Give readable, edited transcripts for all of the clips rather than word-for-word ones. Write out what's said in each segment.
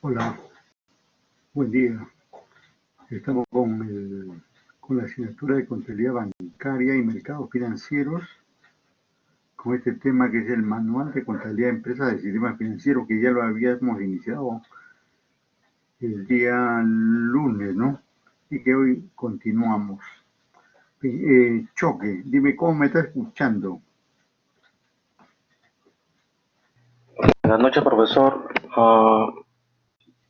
Hola, buen día. Estamos con la asignatura de contabilidad bancaria y mercados financieros, con este tema que es el manual de contabilidad de empresas del sistema financiero, que ya lo habíamos iniciado el día lunes, ¿no? Y que hoy continuamos. Choque, dime cómo me está escuchando. Buenas noches, profesor.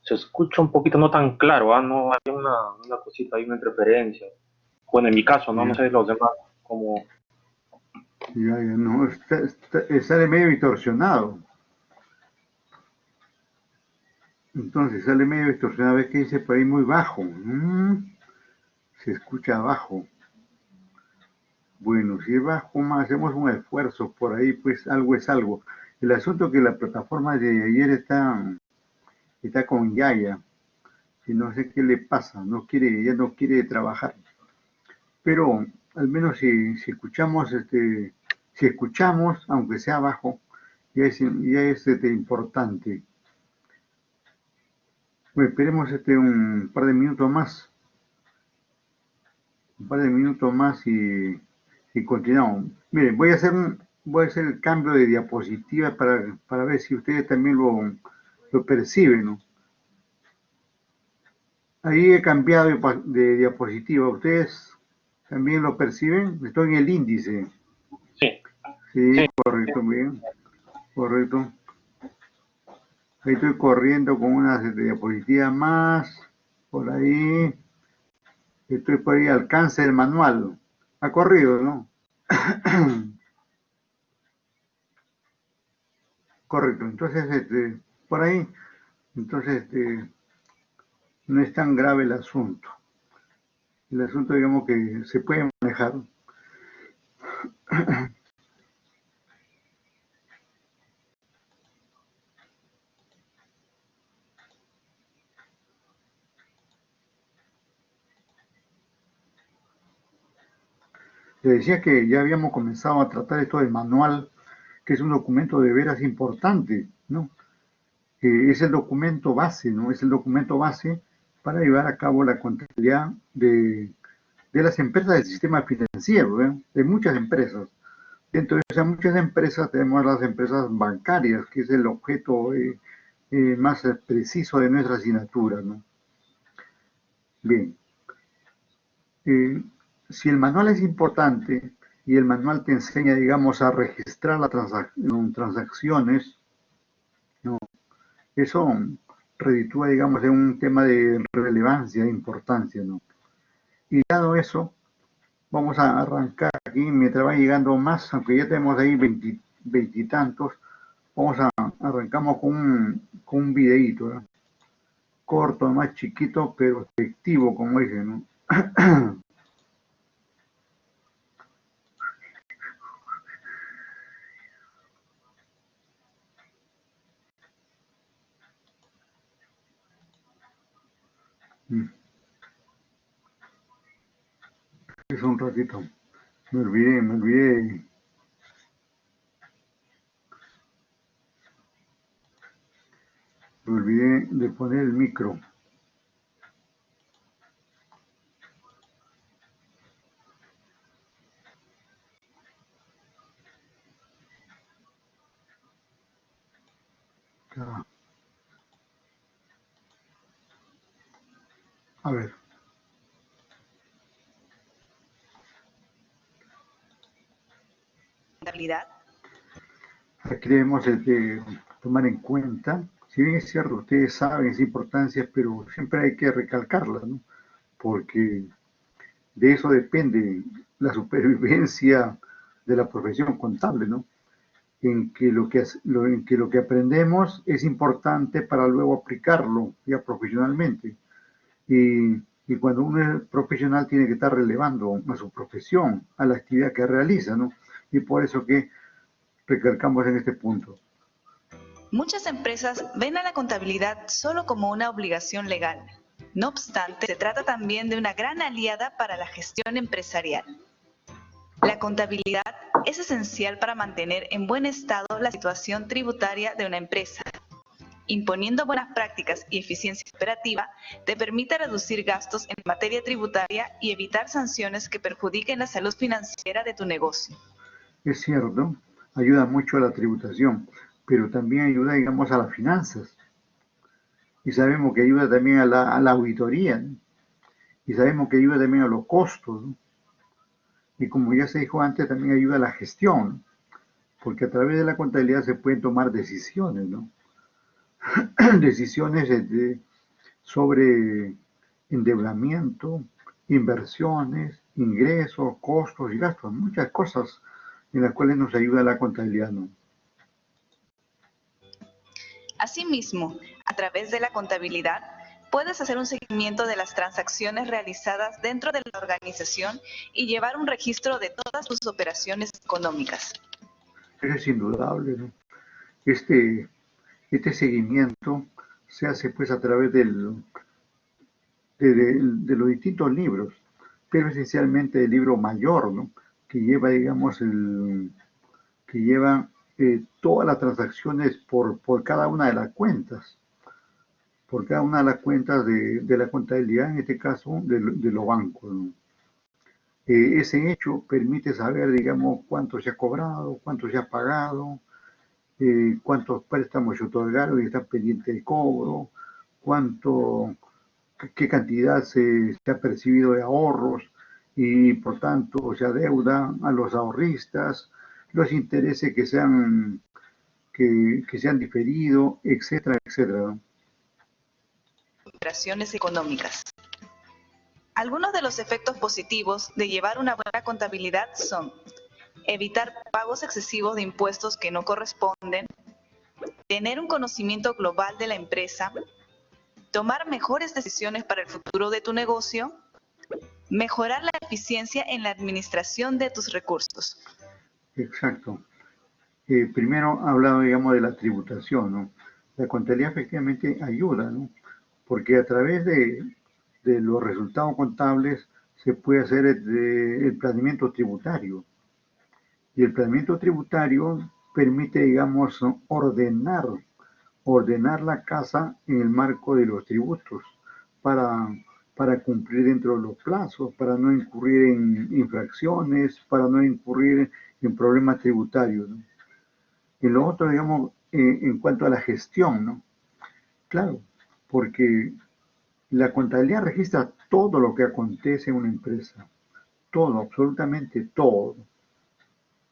Se escucha un poquito no tan claro, no hay una cosita, hay una interferencia. Bueno, en mi caso, no Ya, sé los demás, como ya, no, sale medio distorsionado. Entonces sale medio distorsionado, ves que dice por ahí muy bajo. Se escucha bajo. Bueno, si bajo más, hacemos un esfuerzo por ahí, pues algo es algo. El asunto es que la plataforma de ayer está con Yaya, y no sé qué le pasa, ya no quiere trabajar. Pero al menos si escuchamos, si escuchamos, aunque sea bajo, ya es importante. Bueno, esperemos un par de minutos más, y continuamos. Miren, voy a hacer el cambio de diapositiva para ver si ustedes también lo perciben, ¿no? Ahí he cambiado de diapositiva. ¿Ustedes también lo perciben? Estoy en el índice. sí, Sí, sí. correcto, bien, correcto. Ahí estoy corriendo con una diapositiva más, por ahí. Estoy por ahí, alcance del manual. Ha corrido, ¿no? Correcto, entonces, por ahí, entonces, no es tan grave el asunto. El asunto, digamos que se puede manejar. Le decía que ya habíamos comenzado a tratar esto del manual, que es un documento de veras importante, ¿no? Es el documento base, ¿no? Es el documento base para llevar a cabo la contabilidad de las empresas del sistema financiero, ¿eh? De muchas empresas. Dentro de esas muchas empresas tenemos las empresas bancarias, que es el objeto más preciso de nuestra asignatura, ¿no? Bien, eh, si el manual es importante y el manual te enseña, digamos, a registrar las transacciones, ¿no? Eso reditúa, digamos, en un tema de relevancia, de importancia, ¿no? Y dado eso, vamos a arrancar aquí, mientras va llegando más, aunque ya tenemos ahí veintitantos, arrancamos con un videíto, ¿no? Corto, más chiquito, pero efectivo, como dicen, ¿no? Es un ratito. Me olvidé de poner el micro. Ah, a ver, Contabilidad. aquí debemos tomar en cuenta, si bien es cierto, ustedes saben esa importancia, pero siempre hay que recalcarla, ¿no? Porque de eso depende la supervivencia de la profesión contable, ¿no? En que lo que aprendemos es importante para luego aplicarlo ya profesionalmente. Y cuando uno es profesional tiene que estar relevando a su profesión, a la actividad que realiza, ¿no? Y por eso que recalcamos en este punto. Muchas empresas ven a la contabilidad solo como una obligación legal. No obstante, se trata también de una gran aliada para la gestión empresarial. La contabilidad es esencial para mantener en buen estado la situación tributaria de una empresa. Imponiendo buenas prácticas y eficiencia operativa, te permite reducir gastos en materia tributaria y evitar sanciones que perjudiquen la salud financiera de tu negocio. Es cierto, ayuda mucho a la tributación, pero también ayuda, digamos, a las finanzas. Y sabemos que ayuda también a la auditoría, ¿no? Y sabemos que ayuda también a los costos, ¿no? Y como ya se dijo antes, también ayuda a la gestión, ¿no? Porque a través de la contabilidad se pueden tomar decisiones, ¿no? Decisiones sobre endeudamiento, inversiones, ingresos, costos y gastos, muchas cosas en las cuales nos ayuda la contabilidad, ¿no? Asimismo, a través de la contabilidad, puedes hacer un seguimiento de las transacciones realizadas dentro de la organización y llevar un registro de todas tus operaciones económicas. Eso es indudable, ¿no? Este, este seguimiento se hace pues a través de los distintos libros, pero esencialmente el libro mayor, ¿no? Que lleva, digamos, que lleva todas las transacciones por cada una de las cuentas, por cada una de las cuentas de la contabilidad, en este caso de los bancos, ¿no? Ese hecho permite saber, digamos, cuánto se ha cobrado, cuánto se ha pagado, cuántos préstamos se otorgaron y están pendientes de cobro, cuánto, qué cantidad se ha percibido de ahorros y por tanto se adeuda a los ahorristas, los intereses que se han diferido, etcétera, etcétera, ¿no? Operaciones económicas. Algunos de los efectos positivos de llevar una buena contabilidad son evitar pagos excesivos de impuestos que no corresponden, tener un conocimiento global de la empresa, tomar mejores decisiones para el futuro de tu negocio, mejorar la eficiencia en la administración de tus recursos. Exacto. Primero ha hablado, digamos, de la tributación, ¿no? La contabilidad efectivamente ayuda, ¿no? Porque a través de los resultados contables se puede hacer el planeamiento tributario. Y el planeamiento tributario permite, digamos, ordenar la casa en el marco de los tributos para, para cumplir dentro de los plazos, para no incurrir en infracciones, para no incurrir en problemas tributarios, ¿no? Y lo otro, digamos, en cuanto a la gestión, ¿no? Claro, porque la contabilidad registra todo lo que acontece en una empresa, todo, absolutamente todo.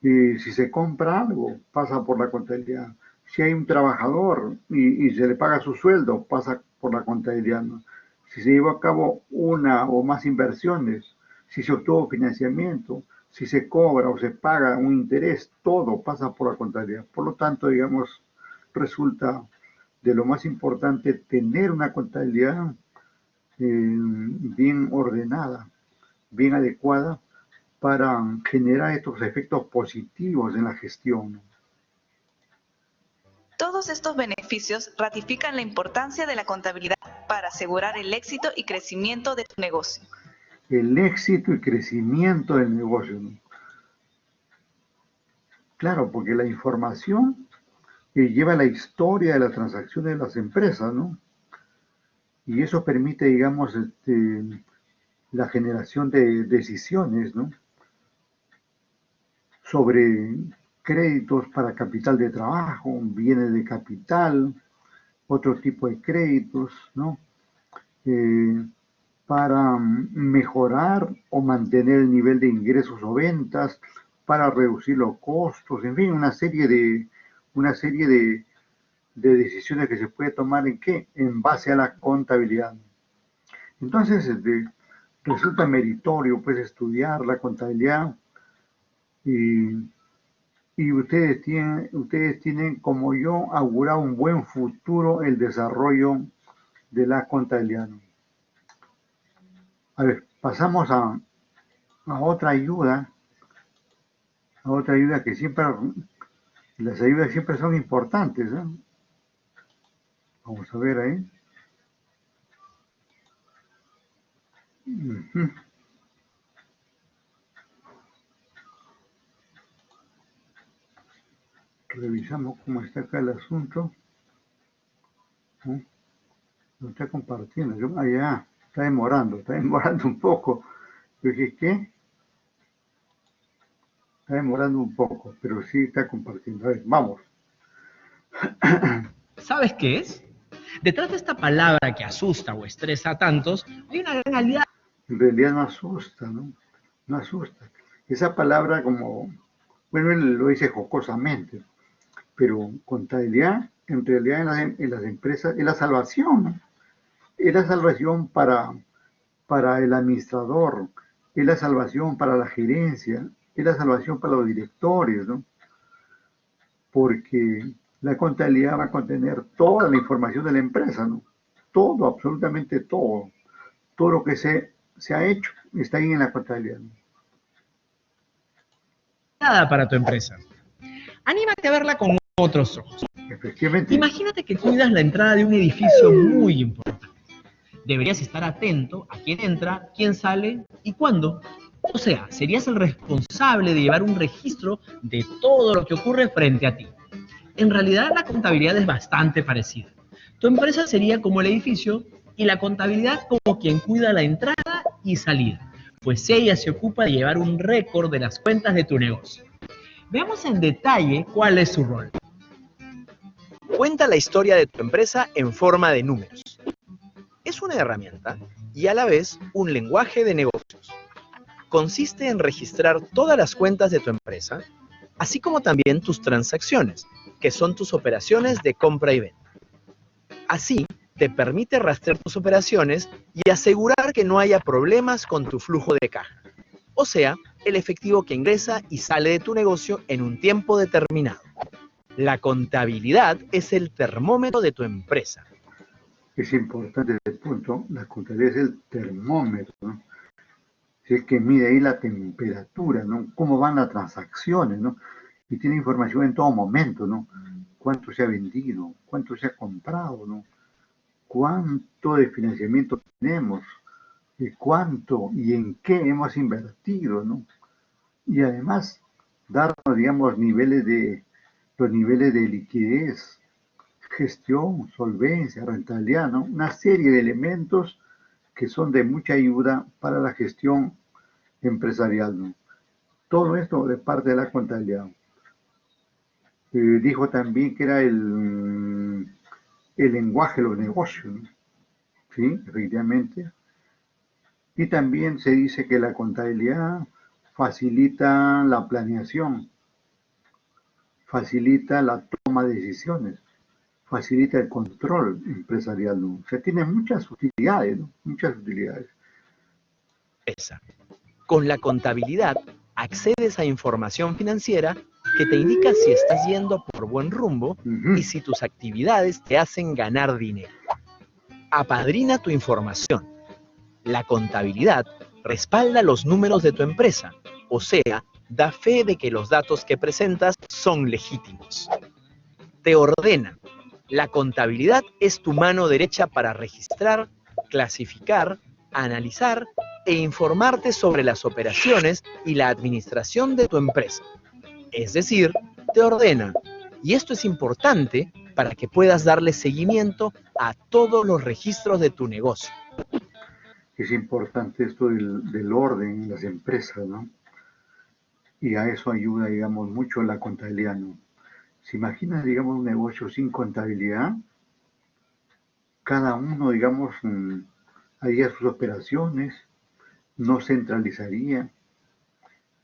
Y si se compra algo, pasa por la contabilidad. Si hay un trabajador y se le paga su sueldo, pasa por la contabilidad, ¿no? Si se lleva a cabo una o más inversiones, si se obtuvo financiamiento, si se cobra o se paga un interés, todo pasa por la contabilidad. Por lo tanto, digamos, resulta de lo más importante tener una contabilidad bien ordenada, bien adecuada para generar estos efectos positivos en la gestión. Todos estos beneficios ratifican la importancia de la contabilidad para asegurar el éxito y crecimiento de tu negocio. El éxito y crecimiento del negocio, ¿no? Claro, porque la información lleva la historia de las transacciones de las empresas, ¿no? Y eso permite, digamos, la generación de decisiones, ¿no? Sobre créditos para capital de trabajo, bienes de capital, otro tipo de créditos, ¿no? Eh, para mejorar o mantener el nivel de ingresos o ventas, para reducir los costos, en fin, una serie de decisiones que se puede tomar en qué, en base a la contabilidad. Entonces, resulta meritorio pues estudiar la contabilidad y, y ustedes tienen, como yo, augurado un buen futuro el desarrollo de la contabilidad. A ver, pasamos a otra ayuda que siempre, las ayudas siempre son importantes, ¿no? Vamos a ver ahí. Ujú. Revisamos cómo está acá el asunto. ¿no? No está compartiendo. Ya, está demorando un poco. Yo dije, ¿qué? Está demorando un poco, pero sí está compartiendo. A ver, vamos. ¿Sabes qué es? Detrás de esta palabra que asusta o estresa a tantos, hay una gran aliada. En realidad no asusta, ¿no? No asusta. Esa palabra como, bueno, él lo dice jocosamente, pero contabilidad, en realidad en las empresas, es la salvación, ¿no? Es la salvación para el administrador, es la salvación para la gerencia, es la salvación para los directores, ¿no? Porque la contabilidad va a contener toda la información de la empresa, ¿no? Todo, absolutamente todo. Todo lo que se ha hecho está ahí en la contabilidad, ¿no? Para tu empresa. Anímate a verla con otros ojos. Efectivamente. Imagínate que cuidas la entrada de un edificio muy importante. Deberías estar atento a quién entra, quién sale y cuándo. O sea, serías el responsable de llevar un registro de todo lo que ocurre frente a ti. En realidad, la contabilidad es bastante parecida. Tu empresa sería como el edificio y la contabilidad como quien cuida la entrada y salida, pues ella se ocupa de llevar un récord de las cuentas de tu negocio. Veamos en detalle cuál es su rol. Cuenta la historia de tu empresa en forma de números. Es una herramienta y a la vez un lenguaje de negocios. Consiste en registrar todas las cuentas de tu empresa, así como también tus transacciones, que son tus operaciones de compra y venta. Así, te permite rastrear tus operaciones y asegurar que no haya problemas con tu flujo de caja, o sea, el efectivo que ingresa y sale de tu negocio en un tiempo determinado. La contabilidad es el termómetro de tu empresa. Es importante ese punto, la contabilidad es el termómetro, ¿no? Si es que mide ahí la temperatura, ¿no? Cómo van las transacciones, ¿no? Y tiene información en todo momento, ¿no? Cuánto se ha vendido, cuánto se ha comprado, ¿no? Cuánto de financiamiento tenemos, cuánto y en qué hemos invertido, ¿no? Y además, darnos, digamos, los niveles de liquidez, gestión, solvencia, rentabilidad, ¿no? Una serie de elementos que son de mucha ayuda para la gestión empresarial, ¿no? Todo esto de parte de la contabilidad. Dijo también que era el lenguaje de los negocios, ¿no? Sí, efectivamente. Y también se dice que la contabilidad facilita la planeación, facilita la toma de decisiones, facilita el control empresarial, ¿no? O sea, tiene muchas utilidades, ¿no? Muchas utilidades. Con la contabilidad accedes a información financiera que te indica si estás yendo por buen rumbo y si tus actividades te hacen ganar dinero. Apadrina tu información. La contabilidad respalda los números de tu empresa, o sea, da fe de que los datos que presentas son legítimos. Te ordena. La contabilidad es tu mano derecha para registrar, clasificar, analizar e informarte sobre las operaciones y la administración de tu empresa. Es decir, te ordena. Y esto es importante para que puedas darle seguimiento a todos los registros de tu negocio. Es importante esto del orden en las empresas, ¿no? Y a eso ayuda, digamos, mucho la contabilidad, ¿no? ¿Se imagina, digamos, un negocio sin contabilidad? Cada uno, digamos, haría sus operaciones, no centralizaría.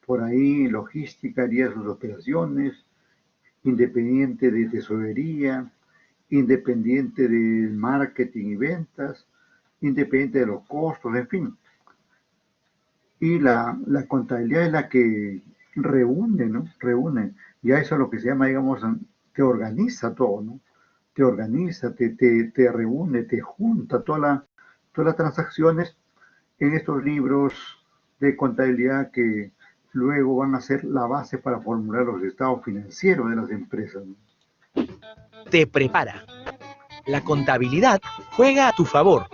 Por ahí logística haría sus operaciones, independiente de tesorería, independiente del marketing y ventas, independiente de los costos, en fin. Y la contabilidad es la que reúne, ¿no? Reúne. Y a eso es lo que se llama, digamos, te organiza todo, ¿no? Te organiza, te reúne, te junta todas las transacciones en estos libros de contabilidad que luego van a ser la base para formular los estados financieros de las empresas, ¿no? Te prepara. La contabilidad juega a tu favor,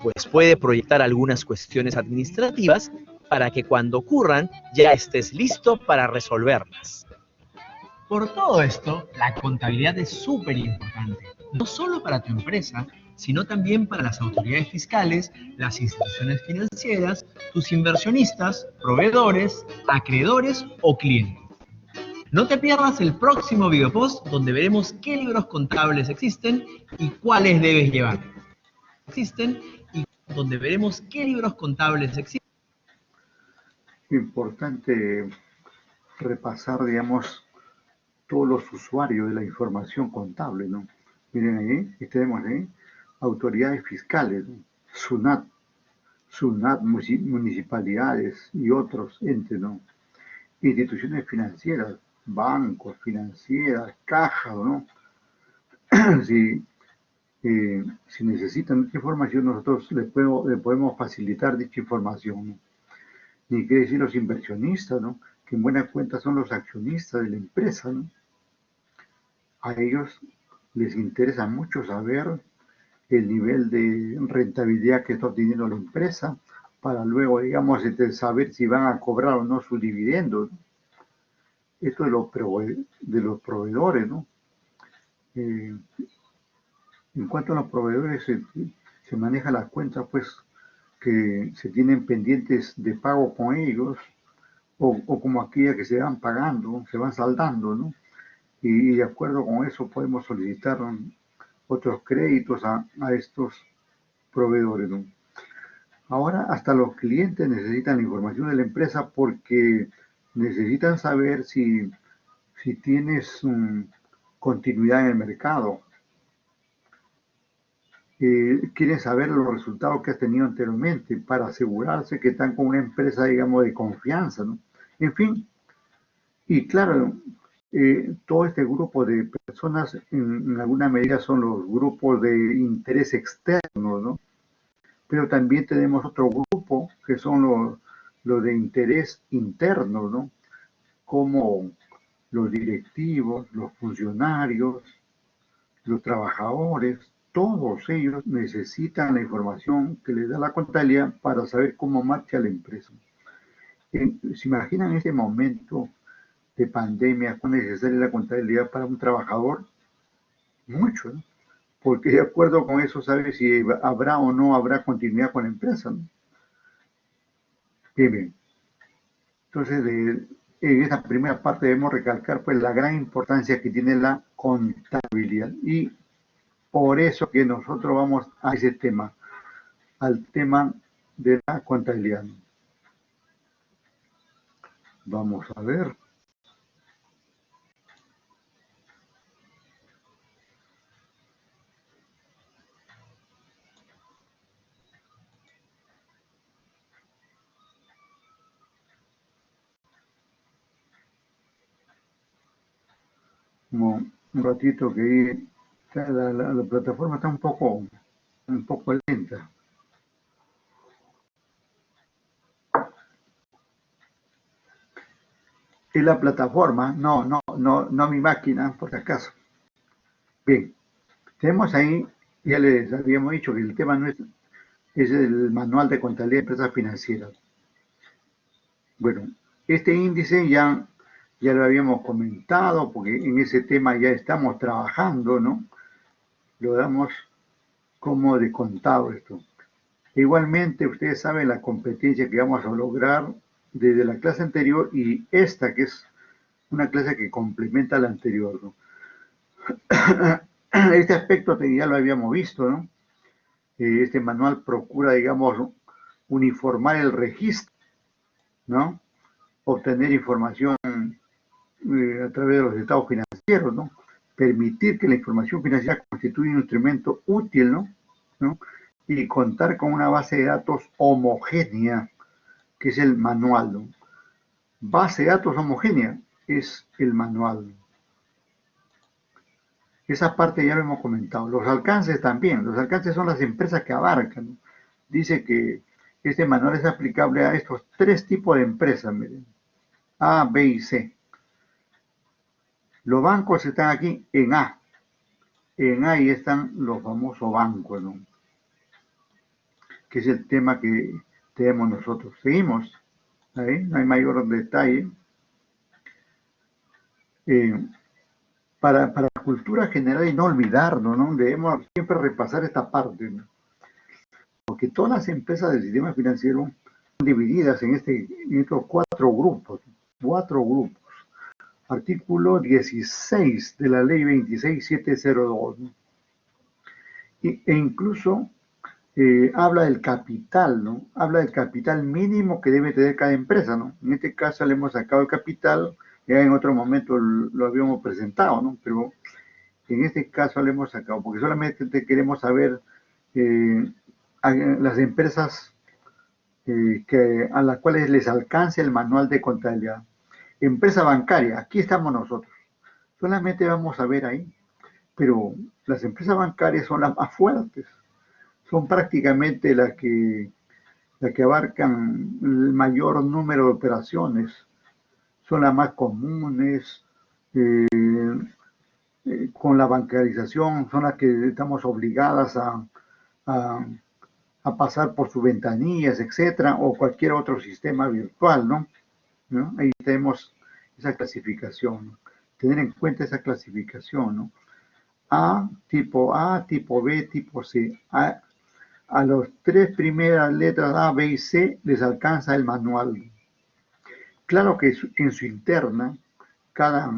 pues puede proyectar algunas cuestiones administrativas para que cuando ocurran ya estés listo para resolverlas. Por todo esto, la contabilidad es súper importante, no solo para tu empresa, sino también para las autoridades fiscales, las instituciones financieras, tus inversionistas, proveedores, acreedores o clientes. No te pierdas el próximo videopost donde veremos qué libros contables existen y cuáles debes llevar. Donde veremos qué libros contables existen. Importante repasar, digamos, todos los usuarios de la información contable, ¿no? Miren ahí, tenemos ahí, autoridades fiscales, ¿no? SUNAT, municipalidades y otros entes, ¿no? Instituciones financieras, bancos, financieras, cajas, ¿no? Si, si necesitan dicha información, nosotros le podemos facilitar dicha información, ¿no? Ni qué decir los inversionistas, ¿no? Que en buena cuenta son los accionistas de la empresa, ¿no? A ellos les interesa mucho saber el nivel de rentabilidad que está obteniendo la empresa para luego, digamos, saber si van a cobrar o no sus dividendos. Esto de los proveedores, ¿no? Eh, en cuanto a los proveedores, se maneja la cuenta, pues, que se tienen pendientes de pago con ellos, o como aquella que se van pagando, se van saldando, ¿no? Y de acuerdo con eso podemos solicitar otros créditos a estos proveedores, ¿no? Ahora hasta los clientes necesitan la información de la empresa porque necesitan saber si tienes continuidad en el mercado. Quieren saber los resultados que has tenido anteriormente para asegurarse que están con una empresa, digamos, de confianza, ¿no? En fin, y claro, todo este grupo de personas en alguna medida son los grupos de interés externos, ¿no? Pero también tenemos otro grupo que son los de interés interno, ¿no? Como los directivos, los funcionarios, los trabajadores, todos ellos necesitan la información que les da la contabilidad para saber cómo marcha la empresa. ¿Se imaginan este momento de pandemia cuán necesaria es la contabilidad para un trabajador? Mucho, ¿no? Porque de acuerdo con eso sabe si habrá o no habrá continuidad con la empresa, ¿no? Bien, bien. Entonces, en esta primera parte debemos recalcar pues la gran importancia que tiene la contabilidad y por eso que nosotros vamos a ese tema, al tema de la contabilidad. Vamos a ver. Como un ratito que la plataforma está un poco lenta. Es la plataforma, no mi máquina, por si acaso. Bien, tenemos ahí, ya les habíamos dicho que el tema no es el manual de contabilidad de empresas financieras. Bueno, este índice ya lo habíamos comentado, porque en ese tema ya estamos trabajando, ¿no? Lo damos como de contado esto. Igualmente, ustedes saben la competencia que vamos a lograr desde la clase anterior y esta, que es una clase que complementa la anterior, ¿no? Este aspecto ya lo habíamos visto, ¿no? Este manual procura, digamos, uniformar el registro, ¿no? Obtener información a través de los estados financieros, ¿no? Permitir que la información financiera constituya un instrumento útil, ¿no? Y contar con una base de datos homogénea, que es el manual, ¿no? Base de datos homogénea es el manual. Esa parte ya lo hemos comentado. Los alcances también. Los alcances son las empresas que abarcan, ¿no? Dice que este manual es aplicable a estos tres tipos de empresas, miren. A, B y C. Los bancos están aquí en A. En A y están los famosos bancos, ¿no? Que es el tema que tenemos nosotros. Seguimos. Ahí no hay mayor detalle. para la cultura general y no olvidarnos, ¿no? Debemos siempre repasar esta parte, ¿no? Porque todas las empresas del sistema financiero son divididas en estos cuatro grupos. Artículo 16 de la ley 26702, ¿no? E incluso habla del capital, ¿no? Habla del capital mínimo que debe tener cada empresa, ¿no? En este caso le hemos sacado el capital, ya en otro momento lo habíamos presentado, ¿no? Pero en este caso le hemos sacado, porque solamente queremos saber a las empresas a las cuales les alcance el manual de contabilidad. Empresa bancaria, aquí estamos nosotros. Solamente vamos a ver ahí, pero las empresas bancarias son las más fuertes, son prácticamente las que abarcan el mayor número de operaciones, son las más comunes, con la bancarización, son las que estamos obligadas a pasar por sus ventanillas, etcétera, o cualquier otro sistema virtual, ¿no? Ahí tenemos esa clasificación, ¿no? Tener en cuenta esa clasificación, ¿no? A, tipo B, tipo C. A las tres primeras letras A, B y C les alcanza el manual. Claro que en su interna, cada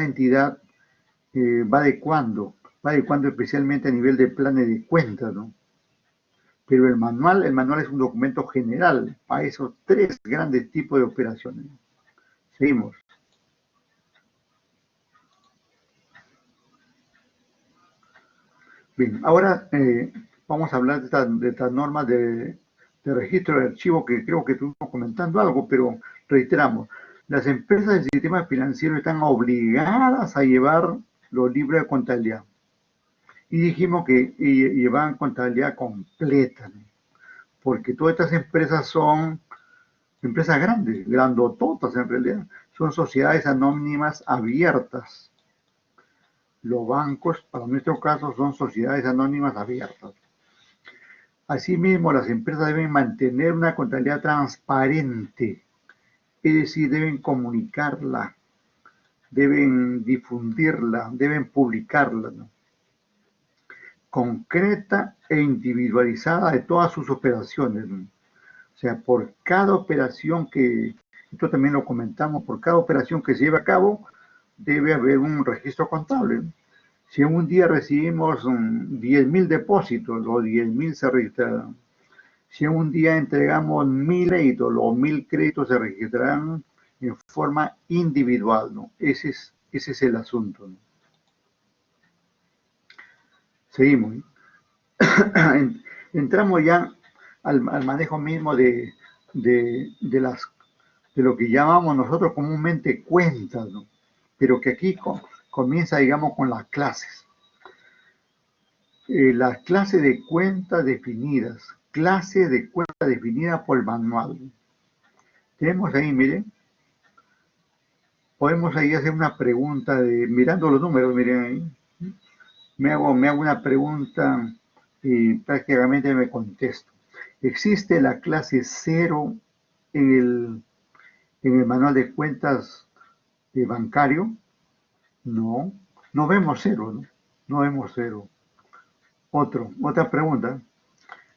entidad va adecuando especialmente a nivel de planes de cuentas, ¿no? Pero el manual es un documento general para esos tres grandes tipos de operaciones. Seguimos. Bien, ahora vamos a hablar de estas normas de registro de archivo que creo que estuvimos comentando algo, pero reiteramos, las empresas del sistema financiero están obligadas a llevar los libros de contabilidad. Y dijimos que llevaban contabilidad completa, ¿no? Porque todas estas empresas son empresas grandes, grandototas en realidad, son sociedades anónimas abiertas. Los bancos, para nuestro caso, son sociedades anónimas abiertas. Asimismo, las empresas deben mantener una contabilidad transparente, es decir, deben comunicarla, deben difundirla, deben publicarla, ¿no? Concreta e individualizada de todas sus operaciones, ¿no? O sea, por cada operación esto también lo comentamos, por cada operación que se lleva a cabo, debe haber un registro contable. Si en un día recibimos 10.000 depósitos, los 10.000 se registrarán. Si en un día entregamos 1.000 créditos, los 1.000 créditos se registrarán en forma individual, ¿no? Ese es el asunto, ¿no? Seguimos, ¿no? Entramos ya al manejo mismo de lo que llamamos nosotros comúnmente cuentas, ¿no? Pero que aquí comienza, digamos, con las clases. Las clases de cuentas definidas, clase de cuenta definida por el manual. Tenemos ahí, miren, podemos ahí hacer una pregunta mirando los números, miren ahí. Me hago una pregunta y prácticamente me contesto. ¿Existe la clase 0 en el manual de cuentas bancario? No, no vemos 0, ¿no? No vemos 0. Otra pregunta.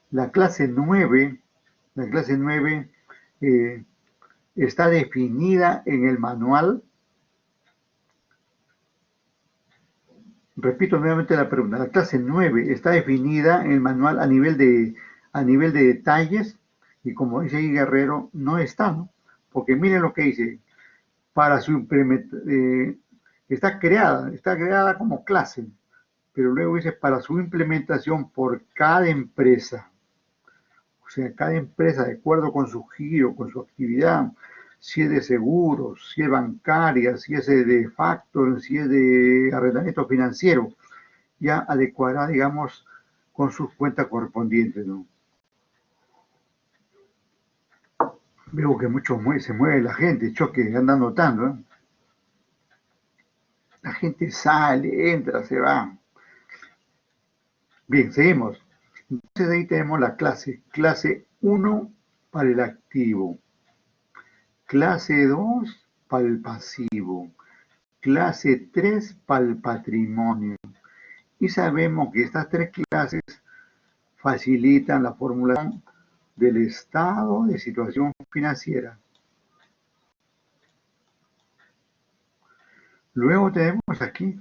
La clase 9 está definida en el manual. Repito nuevamente la pregunta. La clase 9 está definida en el manual a nivel de detalles, y como dice ahí Guerrero, no está, ¿no? Porque miren lo que dice. Para su implementación, está creada como clase, pero luego dice para su implementación por cada empresa. O sea, cada empresa, de acuerdo con su giro, con su actividad, si es de seguros, si es bancaria, si es de factor, si es de arrendamiento financiero, ya adecuará, digamos, con sus cuentas correspondientes, ¿no? Veo que mucho se mueve la gente, choque, andan notando, ¿eh? La gente sale, entra, se va. Bien, seguimos. Entonces ahí tenemos la clase 1 para el activo, clase 2 para el pasivo, clase 3 para el patrimonio. Y sabemos que estas tres clases facilitan la formulación del estado de situación financiera. Luego tenemos aquí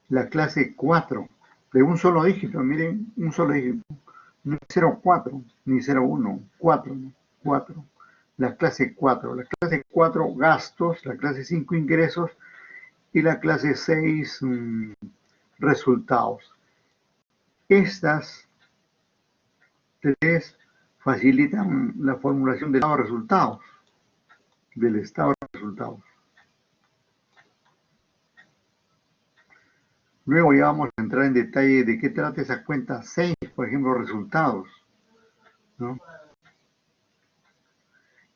la clase 4, de un solo dígito, miren, un solo dígito. No es 0,4, ni 0,1, 4, 4. La clase 4. La clase 4, gastos. La clase 5, ingresos. Y la clase 6, resultados. Estas tres facilitan la formulación del estado de resultados. Del estado de resultados. Luego ya vamos a entrar en detalle de qué trata esa cuenta 6, por ejemplo, resultados, ¿no?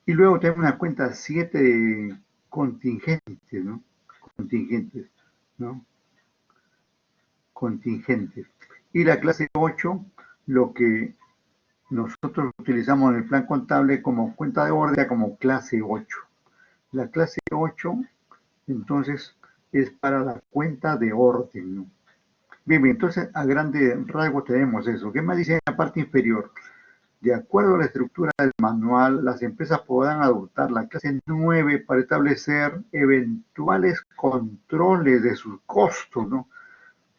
Y luego tenemos una cuenta 7 de contingentes, ¿no? Contingentes, ¿no? Contingentes. Y la clase 8, lo que nosotros utilizamos en el plan contable como cuenta de orden, como clase 8. La clase 8, entonces, es para la cuenta de orden, ¿no? Bien, entonces a grandes rasgos tenemos eso. ¿Qué más dice en la parte inferior? De acuerdo a la estructura del manual, las empresas podrán adoptar la clase 9 para establecer eventuales controles de sus costos, ¿no?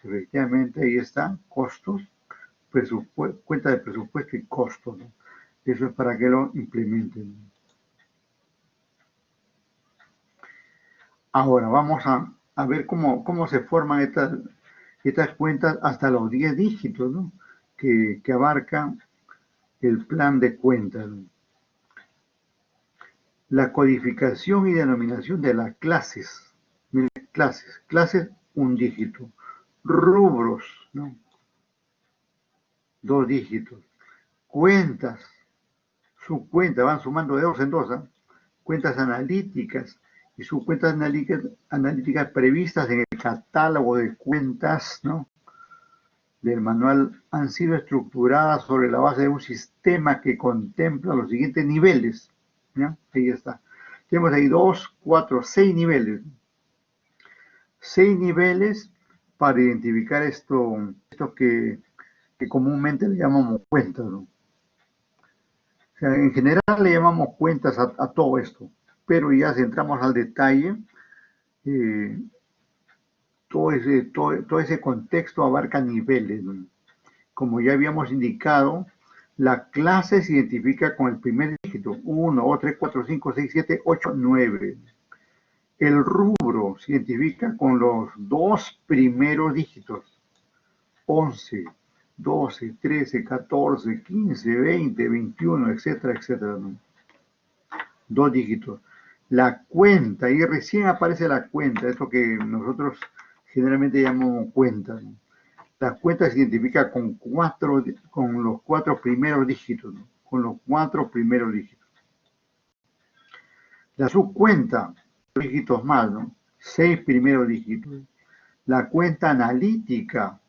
Efectivamente, ahí están, costos, cuenta de presupuesto y costos, ¿no? Eso es para que lo implementen. Ahora, vamos a ver cómo se forman estas cuentas hasta los 10 dígitos, ¿no? que abarcan el plan de cuentas. La codificación y denominación de las clases. Miren, clases, un dígito. Rubros, ¿no? 2 dígitos. Cuentas, subcuentas, van sumando de 2 en 2, ¿eh? Cuentas analíticas y subcuentas analíticas previstas en el catálogo de cuentas, ¿no? Del manual han sido estructuradas sobre la base de un sistema que contempla los siguientes niveles. ¿Ya? Ahí está. Tenemos ahí 2, 4, 6 niveles. 6 niveles para identificar esto que comúnmente le llamamos cuentas, ¿no? O sea, en general le llamamos cuentas a todo esto, pero ya si entramos al detalle, todo ese contexto abarca niveles, ¿no? Como ya habíamos indicado, la clase se identifica con el primer dígito, 1, 2, 3, 4, 5, 6, 7, 8, 9. El rubro se identifica con los 2 primeros dígitos, 11, 12, 13, 14, 15, 20, 21, etcétera, etcétera, ¿no? 2 dígitos. La cuenta, y recién aparece la cuenta, esto que nosotros generalmente llamamos cuenta, ¿no? La cuenta se identifica con los 4 primeros dígitos, ¿no? Con los 4 primeros dígitos. La subcuenta, dígitos más, ¿no? 6 primeros dígitos. La cuenta analítica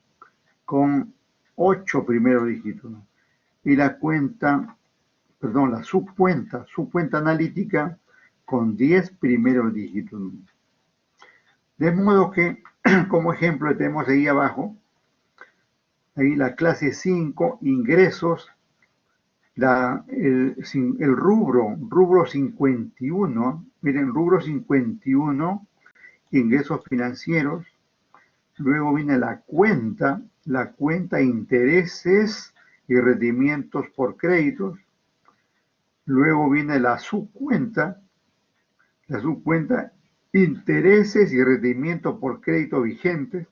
con 8 primeros dígitos, ¿no? Y la subcuenta analítica con 10 primeros dígitos, ¿no? De modo que, como ejemplo, tenemos ahí abajo, ahí la clase 5, ingresos, el rubro 51, miren, rubro 51, ingresos financieros. Luego viene la cuenta intereses y rendimientos por créditos. Luego viene la subcuenta intereses y rendimientos por crédito vigentes.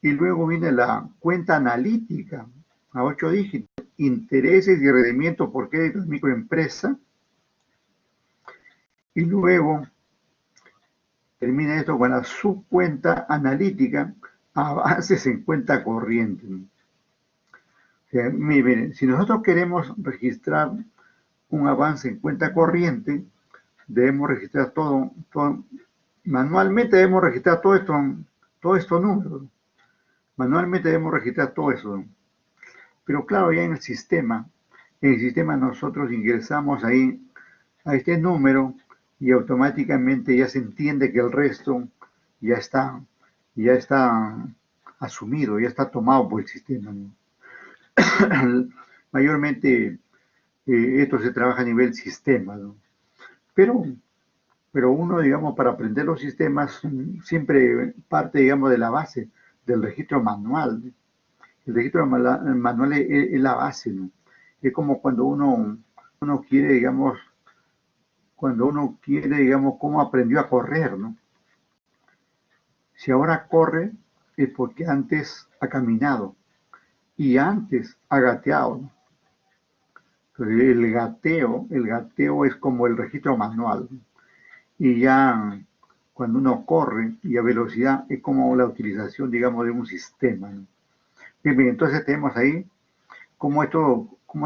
Y luego viene la cuenta analítica a 8 dígitos, intereses y rendimientos por crédito de microempresa. Y luego termina esto con la subcuenta analítica, avances en cuenta corriente. O sea, miren, si nosotros queremos registrar un avance en cuenta corriente, debemos registrar todo manualmente debemos registrar todos estos números. Manualmente debemos registrar todo eso. Pero claro, ya en el sistema nosotros ingresamos ahí a este número y automáticamente ya se entiende que el resto ya está asumido, ya está tomado por el sistema, ¿no? Mayormente esto se trabaja a nivel sistema, ¿no? Pero, pero uno, digamos, para aprender los sistemas siempre parte, digamos, de la base del registro manual. El registro manual es la base, ¿no? Es como cuando uno quiere, digamos, cómo aprendió a correr, ¿no? Si ahora corre es porque antes ha caminado y antes ha gateado, ¿no? Entonces, el gateo es como el registro manual, ¿no? Y ya cuando uno corre y a velocidad es como la utilización, digamos, de un sistema, ¿no? Bien, bien, entonces tenemos ahí cómo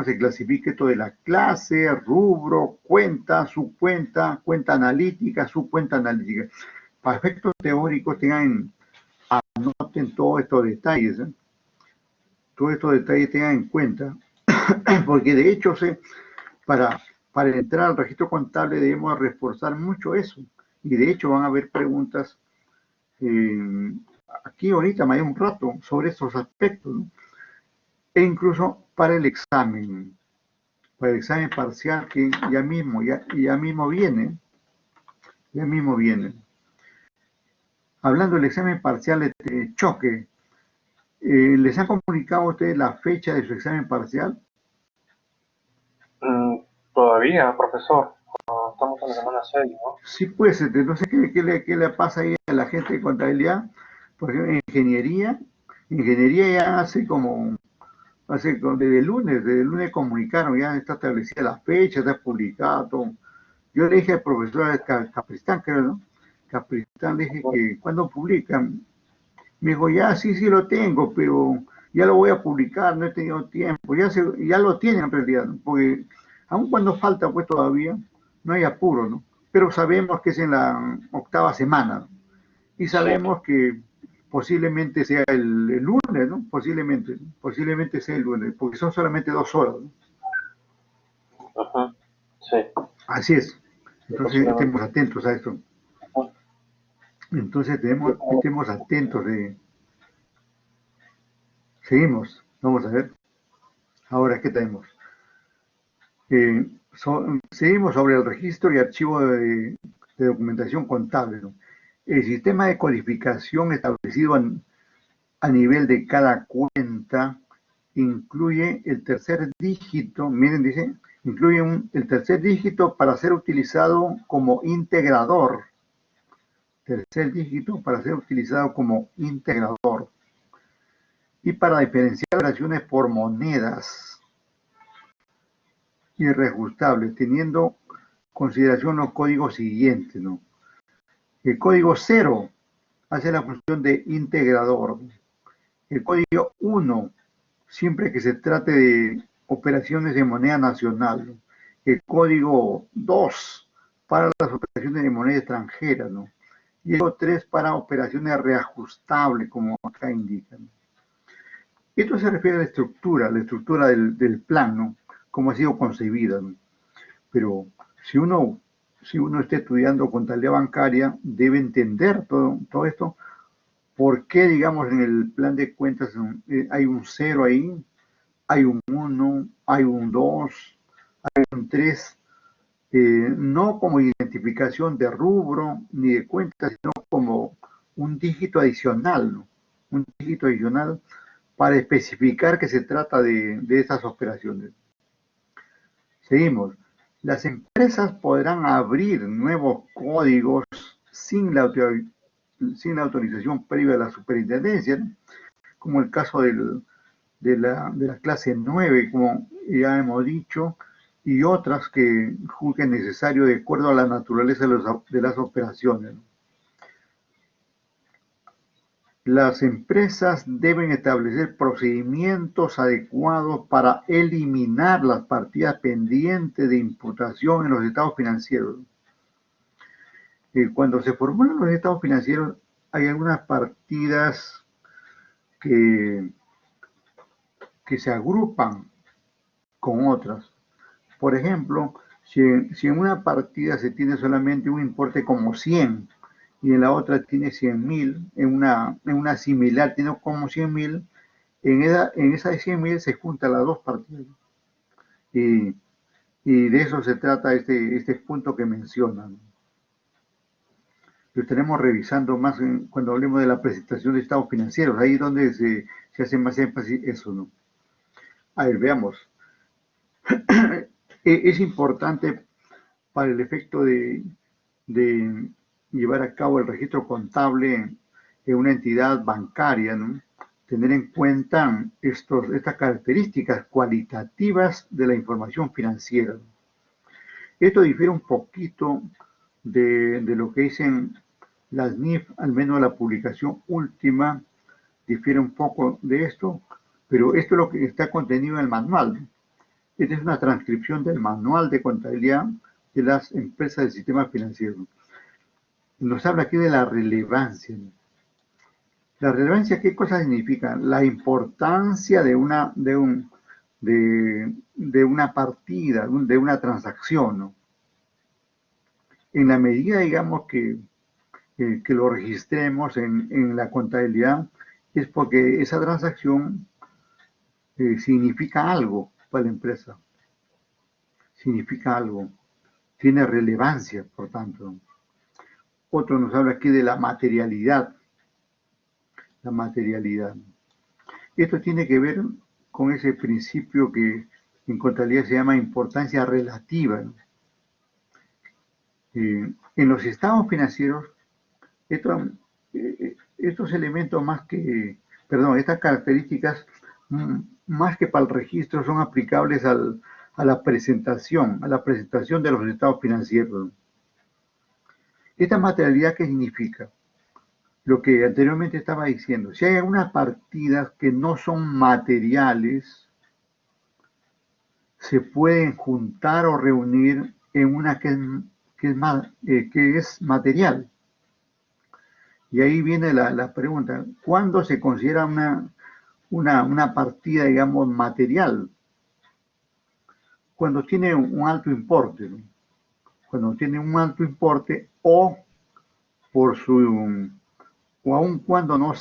se clasifica esto de la clase, rubro, cuenta, subcuenta, cuenta analítica, subcuenta analítica. Para efectos teóricos anoten todos estos detalles, ¿eh? Todos estos detalles tengan en cuenta, porque de hecho para, para entrar al registro contable debemos reforzar mucho eso. Y de hecho van a haber preguntas eh, aquí ahorita, más de un rato, sobre estos aspectos, ¿no? E incluso para el examen parcial que ya mismo viene, ya mismo viene. Hablando del examen parcial de choque, ¿les han comunicado a ustedes la fecha de su examen parcial? Mm, todavía, profesor. Estamos en la semana 6, ¿no? Sí, pues, no sé qué le pasa ahí a la gente de contabilidad. Por ejemplo, en ingeniería ya desde el lunes comunicaron, ya está establecida la fecha, está publicado todo. Yo le dije al profesor Capristán, creo, ¿no? Capristán le dije que cuando publican, me dijo, ya sí, sí lo tengo, pero ya lo voy a publicar, no he tenido tiempo. Ya lo tienen en realidad, ¿no? Porque aun cuando falta, pues todavía, no hay apuro, ¿no? Pero sabemos que es en la octava semana, ¿no? Y Sí. sabemos que posiblemente sea el lunes, ¿no? Posiblemente sea el lunes, porque son solamente 2 horas, ¿no? Ajá. Sí. Así es. Sí, Entonces, posiblemente. estemos atentos a esto. Ajá. Entonces, estemos atentos seguimos. Vamos a ver. Ahora, ¿qué tenemos? Seguimos sobre el registro y archivo de documentación contable, ¿no? El sistema de codificación establecido a nivel de cada cuenta incluye el tercer dígito, miren, dice, incluye el tercer dígito para ser utilizado como integrador. Tercer dígito para ser utilizado como integrador. Y para diferenciar operaciones por monedas y reajustables, teniendo consideración los códigos siguientes, ¿no? El código 0 hace la función de integrador. El código 1, siempre que se trate de operaciones de moneda nacional, ¿no? El código 2 para las operaciones de moneda extranjera, ¿no? Y el código 3 para operaciones reajustables, como acá indican. Esto se refiere a la estructura del plan, ¿no? Cómo ha sido concebida, ¿no? Pero si uno está estudiando contabilidad bancaria, debe entender todo esto. ¿Por qué, digamos, en el plan de cuentas hay un 0 ahí, hay un 1, hay un 2, hay un 3? No como identificación de rubro ni de cuentas, sino como un dígito adicional, ¿no? Un dígito adicional para especificar que se trata de esas operaciones. Seguimos. Las empresas podrán abrir nuevos códigos sin la autorización previa de la superintendencia, ¿no? Como el caso de la clase 9, como ya hemos dicho, y otras que juzguen necesario de acuerdo a la naturaleza de las operaciones, ¿no? Las empresas deben establecer procedimientos adecuados para eliminar las partidas pendientes de imputación en los estados financieros. Cuando se formulan los estados financieros, hay algunas partidas que, que se agrupan con otras. Por ejemplo, Si en una partida se tiene solamente un importe como 100 y en la otra tiene 100.000, en una similar tiene como 100.000, en esa de 100.000 se juntan las dos partidas. Y, y de eso se trata este punto que mencionan. Lo estaremos revisando más cuando hablemos de la presentación de estados financieros, ahí es donde se hace más énfasis eso, ¿no? A ver, veamos. Es importante para el efecto de llevar a cabo el registro contable en una entidad bancaria, ¿no? Tener en cuenta estas características cualitativas de la información financiera. Esto difiere un poquito de lo que dicen las NIF, al menos la publicación última difiere un poco de esto, pero esto es lo que está contenido en el manual. Esta es una transcripción del manual de contabilidad de las empresas del sistema financiero. Nos habla aquí de la relevancia. La relevancia, ¿qué cosa significa? La importancia de una partida, de una transacción, ¿no? En la medida, digamos, que lo registremos en la contabilidad, es porque esa transacción significa algo para la empresa. Significa algo. Tiene relevancia, por tanto. Otro nos habla aquí de la materialidad. La materialidad. Esto tiene que ver con ese principio que en contabilidad se llama importancia relativa, ¿no? En los estados financieros, estos elementos estas características, más que para el registro, son aplicables a la presentación de los estados financieros. ¿Esta materialidad qué significa? Lo que anteriormente estaba diciendo. Si hay algunas partidas que no son materiales, se pueden juntar o reunir en una que es material. Y ahí viene la pregunta, ¿cuándo se considera una partida, digamos, material? Cuando tiene un alto importe, ¿no? Cuando tiene un alto importe o aun cuando no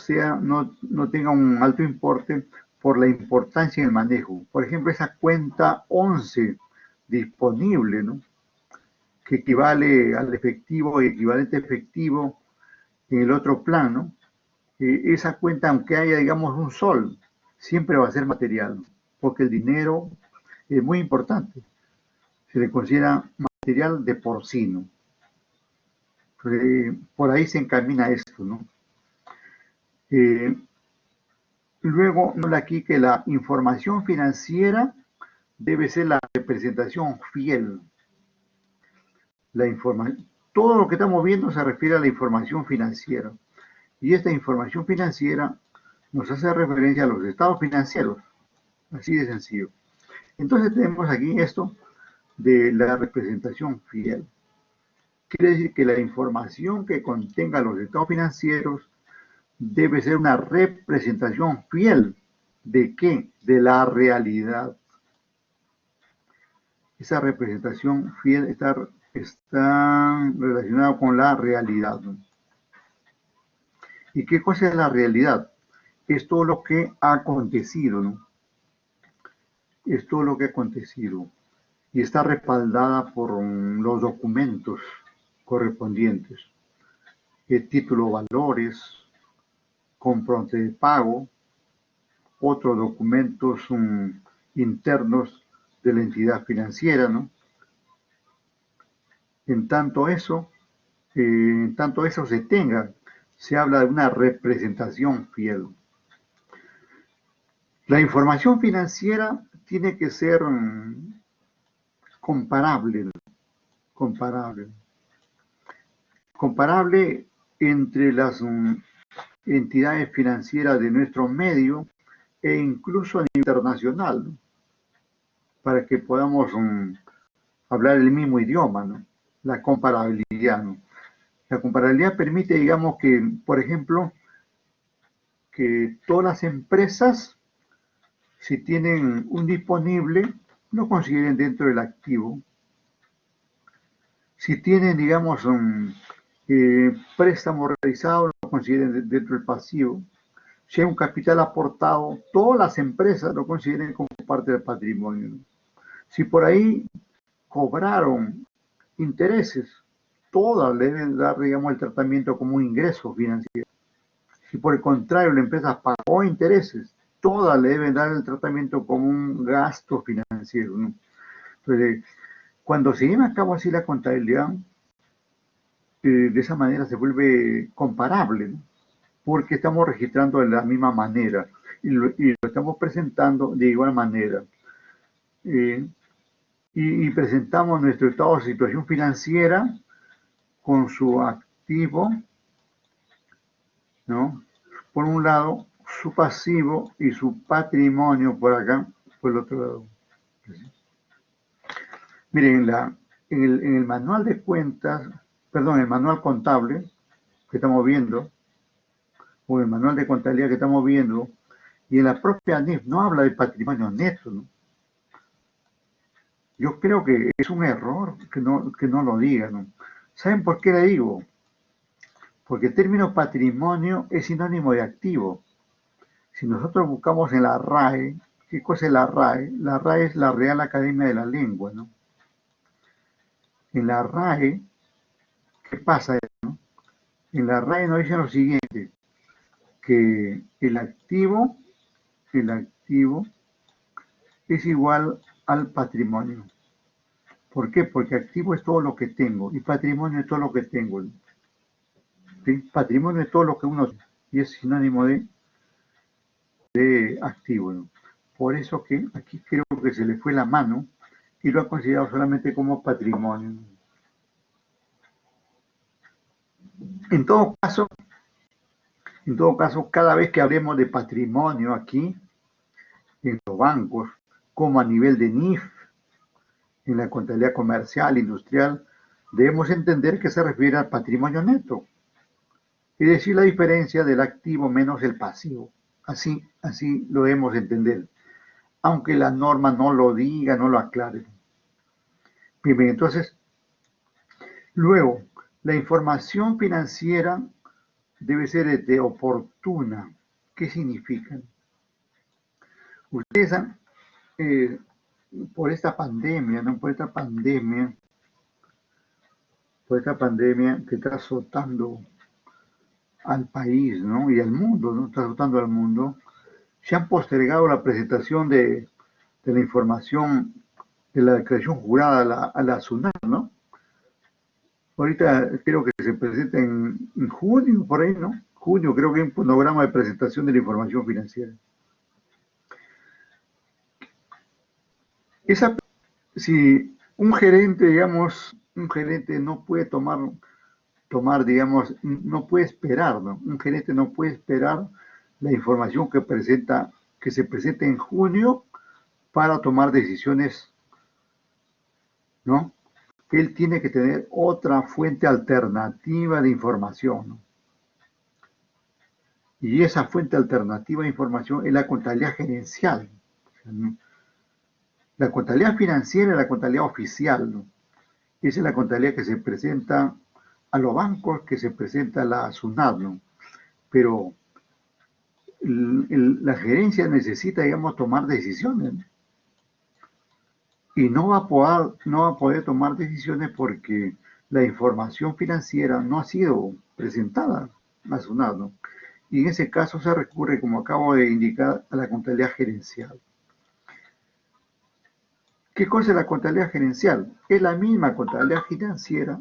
tenga un alto importe, por la importancia en el manejo. Por ejemplo, esa cuenta 11 disponible, ¿no? Que equivale al efectivo y equivalente efectivo en el otro plano, esa cuenta, aunque haya, digamos, un sol, siempre va a ser material, porque el dinero es muy importante. Se le considera material de por sí, ¿no? Por ahí se encamina esto, ¿no? Luego, habla aquí que la información financiera debe ser la representación fiel. Todo lo que estamos viendo se refiere a la información financiera. Y esta información financiera nos hace referencia a los estados financieros. Así de sencillo. Entonces tenemos aquí esto de la representación fiel. Quiere decir que la información que contenga los estados financieros debe ser una representación fiel. ¿De qué? De la realidad. Esa representación fiel está relacionada con la realidad, ¿no? ¿Y qué cosa es la realidad? Es todo lo que ha acontecido, ¿no? Es todo lo que ha acontecido. Y está respaldada por los documentos correspondientes. El título valores, comprobante de pago, otros documentos internos de la entidad financiera, ¿no? En tanto eso se habla de una representación fiel. La información financiera tiene que ser comparable entre las entidades financieras de nuestro medio e incluso a nivel internacional, ¿no? Para que podamos hablar el mismo idioma, ¿no? La comparabilidad, ¿no? La comparabilidad permite, digamos, que, por ejemplo, que todas las empresas, si tienen un disponible, lo consideren dentro del activo Si tienen, digamos, un préstamo realizado, lo consideren dentro del pasivo. Si hay un capital aportado, todas las empresas lo consideren como parte del patrimonio, ¿no? Si por ahí cobraron intereses, todas le deben dar, digamos, el tratamiento como un ingreso financiero. Si por el contrario la empresa pagó intereses, todas le deben dar el tratamiento como un gasto financiero, ¿no? Entonces, cuando se lleva a cabo así la contabilidad, de esa manera se vuelve comparable, ¿no? Porque estamos registrando de la misma manera y lo estamos presentando de igual manera. Eh, y presentamos nuestro estado de situación financiera con su activo, ¿no? Por un lado, su pasivo y su patrimonio por acá, por el otro lado. Miren, en el manual de cuentas, perdón, el manual contable que estamos viendo, o el manual de contabilidad que estamos viendo, y en la propia NIF no habla de patrimonio neto, ¿no? Yo creo que es un error que no lo diga, ¿no? ¿Saben por qué le digo? Porque el término patrimonio es sinónimo de activo. Si nosotros buscamos en la RAE, ¿qué cosa es la RAE? La RAE es la Real Academia de la Lengua, ¿no? En la RAE, ¿qué pasa? ¿No? En la RAE nos dicen lo siguiente, que el activo es igual al patrimonio. ¿Por qué? Porque activo es todo lo que tengo y patrimonio es todo lo que tengo. ¿Sí? Patrimonio es todo lo que uno tiene y es sinónimo de activo, ¿no? Por eso que aquí creo que se le fue la mano y lo ha considerado solamente como patrimonio. En todo caso, cada vez que hablemos de patrimonio aquí, en los bancos, como a nivel de NIF, en la contabilidad comercial, industrial, debemos entender que se refiere al patrimonio neto, es decir, la diferencia del activo menos el pasivo. Así lo debemos entender, aunque la norma no lo diga, no lo aclare. Bien, entonces, luego, la información financiera debe ser oportuna. ¿Qué significa? Ustedes han, por esta pandemia, ¿no? Por esta pandemia que está azotando al país, ¿no? Y al mundo, ¿no? Está azotando al mundo. Se han postergado la presentación de la información de la declaración jurada a la SUNAT, ¿no? Ahorita creo que se presenta en junio, por ahí, ¿no? Junio creo que hay un cronograma de presentación de la información financiera. Si un gerente, digamos, no puede digamos, no puede esperar, ¿no? Un gerente no puede esperar la información que se presenta en junio para tomar decisiones, ¿no? Él tiene que tener otra fuente alternativa de información, ¿no? Y esa fuente alternativa de información es la contabilidad gerencial, ¿no? La contabilidad financiera es la contabilidad oficial, ¿no? Esa es la contabilidad que se presenta a los bancos, que se presenta a la SUNAT, ¿no? Pero la gerencia necesita, digamos, tomar decisiones, ¿no? Y no va a poder tomar decisiones porque la información financiera no ha sido presentada a SUNAT, ¿no? Y en ese caso se recurre, como acabo de indicar, a la contabilidad gerencial. ¿Qué cosa es la contabilidad gerencial? Es la misma contabilidad financiera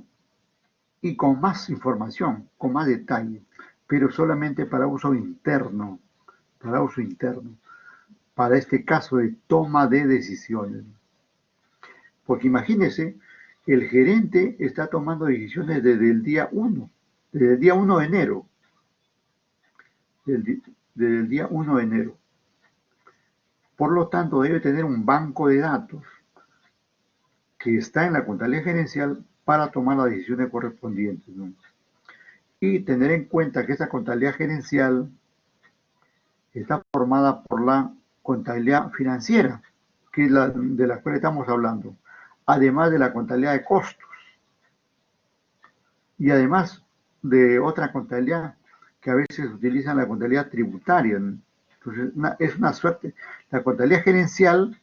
y con más información, con más detalle, pero solamente para uso interno, para este caso de toma de decisiones. Porque imagínense, el gerente está tomando decisiones desde el día 1, desde el día 1 de enero, desde el día 1 de enero. Por lo tanto, debe tener un banco de datos que está en la contabilidad gerencial para tomar las decisiones correspondientes, ¿no? Y tener en cuenta que esa contabilidad gerencial está formada por la contabilidad financiera, que es de la cual estamos hablando, además de la contabilidad de costos. y además de otra contabilidad que a veces utilizan la contabilidad tributaria, ¿no? Entonces, es una suerte. La contabilidad gerencial,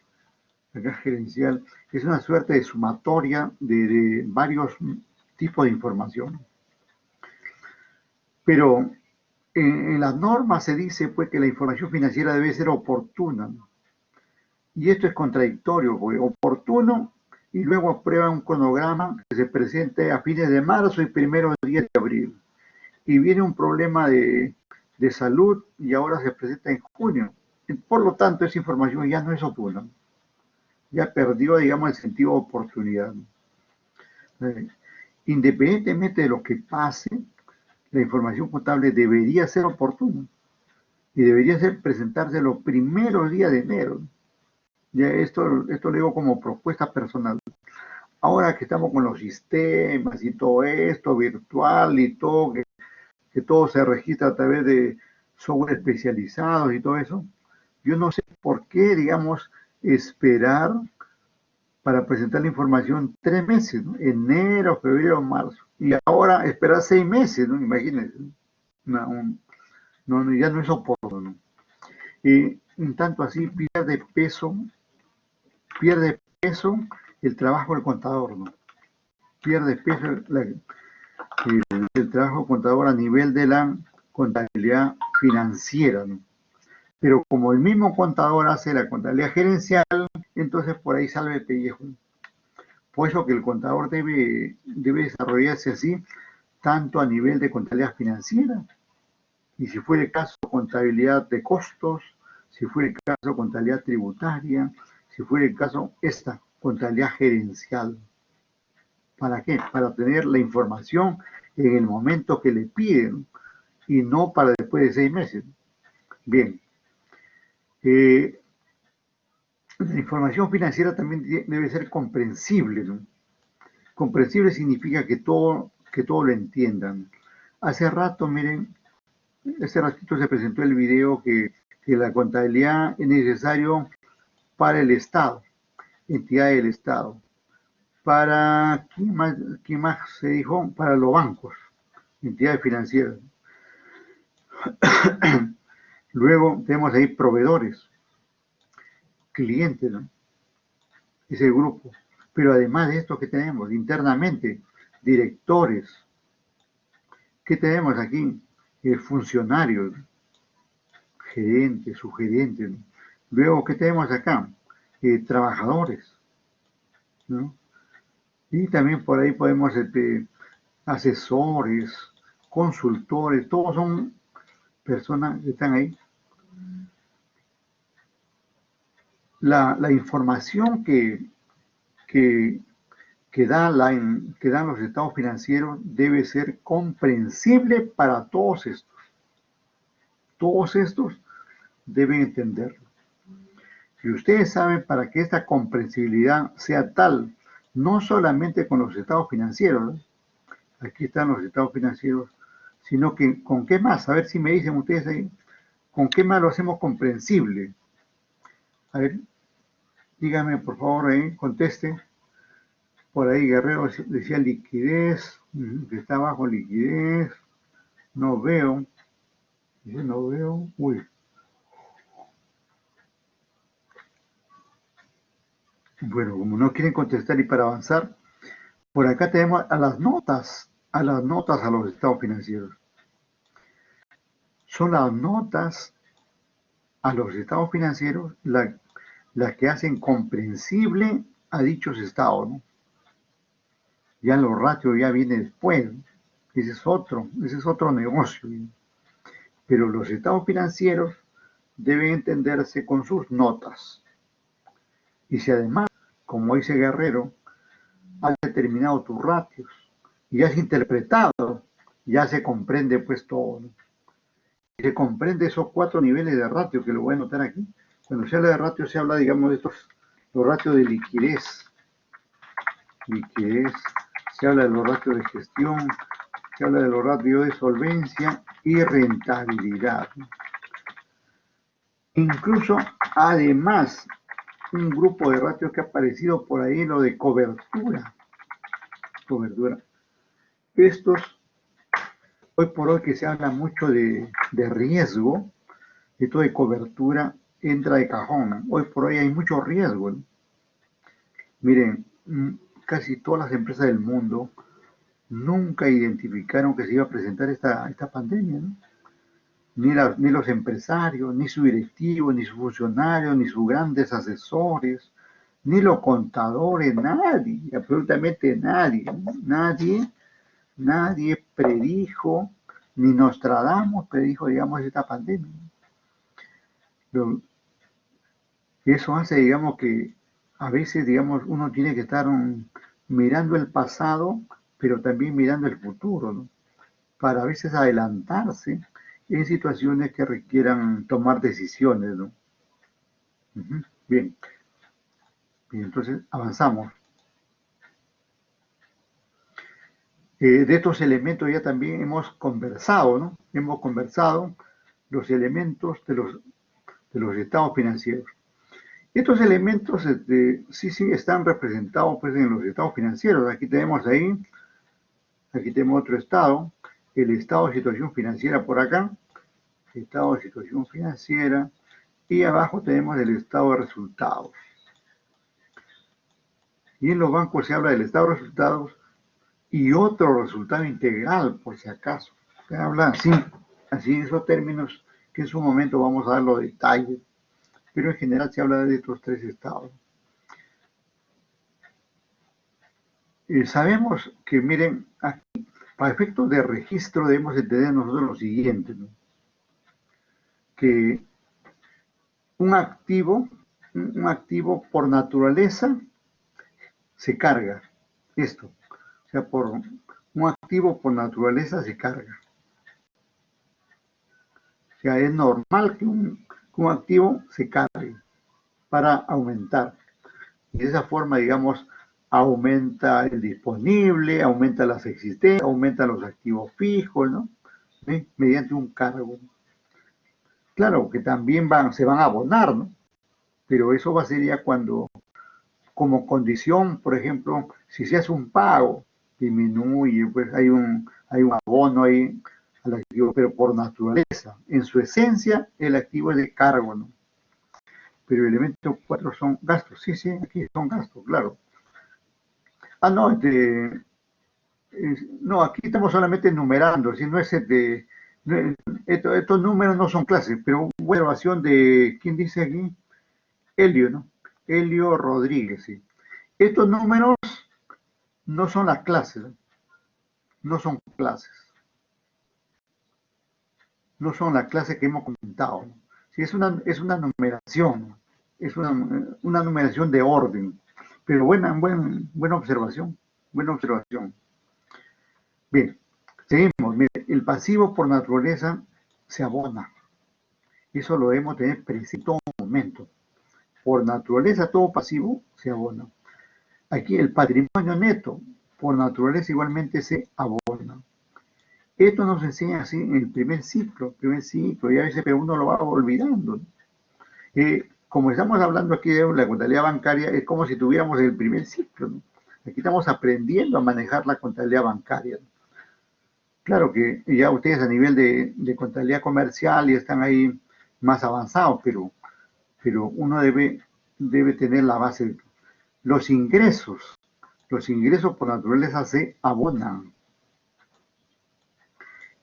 es una suerte de sumatoria de varios tipos de información. Pero en las normas se dice pues que la información financiera debe ser oportuna, ¿no? Y esto es contradictorio, porque oportuno y luego aprueba un cronograma que se presente a fines de marzo y primeros días de abril. Y viene un problema de salud y ahora se presenta en junio. Por lo tanto, esa información ya no es oportuna. Ya perdió, digamos, el sentido de oportunidad. Independientemente de lo que pase, la información contable debería ser oportuna y debería ser presentarse los primeros días de enero. Ya esto lo digo como propuesta personal. Ahora que estamos con los sistemas y todo esto virtual y todo, que todo se registra a través de software especializados y todo eso, yo no sé por qué, digamos, esperar para presentar la información 3 meses, ¿no? Enero, febrero, marzo. Y ahora esperar 6 meses, ¿no? Imagínense. Ya no es oportuno. Y en tanto así pierde peso el trabajo del contador, ¿no? Pierde peso el trabajo del contador a nivel de la contabilidad financiera, ¿no? Pero como el mismo contador hace la contabilidad gerencial, entonces por ahí sale el pellejo. Por eso que el contador debe desarrollarse así, tanto a nivel de contabilidad financiera, y si fuera el caso, contabilidad de costos, si fuera el caso, contabilidad tributaria, si fuera el caso, esta contabilidad gerencial. ¿Para qué? Para tener la información en el momento que le piden y no para después de 6 meses. Bien. La información financiera también debe ser comprensible, ¿no? Comprensible significa que todo lo entiendan. Hace rato, miren, hace ratito se presentó el video que la contabilidad es necesario para el Estado, entidad del Estado. Para, ¿quién más se dijo? Para los bancos, entidades financieras. Luego tenemos ahí proveedores, clientes, ¿no? Ese grupo. Pero además de esto, ¿qué tenemos? Internamente, directores. ¿Qué tenemos aquí? Funcionarios, gerentes, subgerentes, ¿no? Luego, ¿qué tenemos acá? Trabajadores, ¿no? Y también por ahí podemos, asesores, consultores, todos son personas que están ahí. La información que dan los estados financieros debe ser comprensible para todos estos. Todos estos deben entenderlo. Y ustedes saben, para que esta comprensibilidad sea tal, no solamente con los estados financieros, ¿no? Aquí están los estados financieros, sino que con qué más, a ver si me dicen ustedes ahí, con qué más lo hacemos comprensible. A ver, dígame por favor ahí, conteste. Por ahí Guerrero decía liquidez, que está abajo liquidez, no veo, dice no veo, uy. Bueno, como no quieren contestar y para avanzar, por acá tenemos a las notas a los estados financieros. Son las notas a los estados financieros las que hacen comprensible a dichos estados, ¿no? Ya los ratios ya viene después, ¿no? Ese es otro negocio, ¿no? Pero los estados financieros deben entenderse con sus notas. Y si además, como dice Guerrero, has determinado tus ratios y has interpretado, ya se comprende pues todo, ¿no? Y se comprende esos 4 niveles de ratio que lo voy a anotar aquí. Cuando se habla de ratio, se habla, digamos, de los ratios de liquidez, se habla de los ratios de gestión, se habla de los ratios de solvencia y rentabilidad. Incluso, además, un grupo de ratios que ha aparecido por ahí, lo de cobertura. estos, hoy por hoy que se habla mucho de riesgo, esto de cobertura entra de cajón, ¿no? Hoy por hoy hay mucho riesgo, ¿no? Miren, casi todas las empresas del mundo nunca identificaron que se iba a presentar esta pandemia, ¿no? Ni los empresarios, ni su directivo, ni sus funcionarios, ni sus grandes asesores, ni los contadores, nadie, absolutamente nadie, ¿no? Nadie predijo, ni Nostradamus predijo, digamos, esta pandemia. Eso hace, digamos, que a veces, digamos, uno tiene que estar mirando el pasado, pero también mirando el futuro, ¿no? Para a veces adelantarse en situaciones que requieran tomar decisiones, ¿no? Bien, entonces avanzamos. De estos elementos ya también hemos conversado, ¿no? Hemos conversado los elementos de los estados financieros. Estos elementos sí están representados pues, en los estados financieros. Aquí tenemos otro estado, el estado de situación financiera por acá, estado de situación financiera, y abajo tenemos el estado de resultados. Y en los bancos se habla del estado de resultados y otro resultado integral, por si acaso. Se habla así en esos términos que en su momento vamos a dar los detalles, pero en general se habla de estos tres estados. Sabemos que, miren, aquí, para efectos de registro debemos entender nosotros lo siguiente, ¿no? Que un activo por naturaleza se carga. Esto, o sea, un activo por naturaleza se carga. O sea, es normal que un activo se cargue para aumentar. Y de esa forma, digamos, aumenta el disponible, aumenta las existencias, aumenta los activos fijos, ¿no? ¿Sí? Mediante un cargo. Claro que también se van a abonar, ¿no? Pero eso va a ser ya cuando, como condición, por ejemplo, si se hace un pago, disminuye, pues hay un abono ahí al activo, pero por naturaleza. En su esencia, el activo es de cargo, ¿no? Pero el elemento 4 son gastos. Sí, aquí son gastos, claro. No, no, aquí estamos solamente enumerando, si no es estos números no son clases, pero buena observación de, ¿quién dice aquí? Helio, ¿no? Helio Rodríguez, sí. Estos números no son las clases, no son clases. No son las clases que hemos comentado, ¿no? Sí, es una numeración, ¿no? Es una numeración de orden, pero buena observación, buena observación. Bien, seguimos. Mire, el pasivo por naturaleza se abona. Eso lo debemos tener presente en todo momento. Por naturaleza, todo pasivo se abona. Aquí el patrimonio neto, por naturaleza, igualmente se abona. Esto nos enseña así en el primer ciclo, y a veces pero uno lo va olvidando. Como estamos hablando aquí de la contabilidad bancaria, es como si tuviéramos el primer ciclo, ¿no? Aquí estamos aprendiendo a manejar la contabilidad bancaria, ¿no? Claro que ya ustedes a nivel de contabilidad comercial ya están ahí más avanzados, pero uno debe tener la base. Los ingresos por naturaleza se abonan.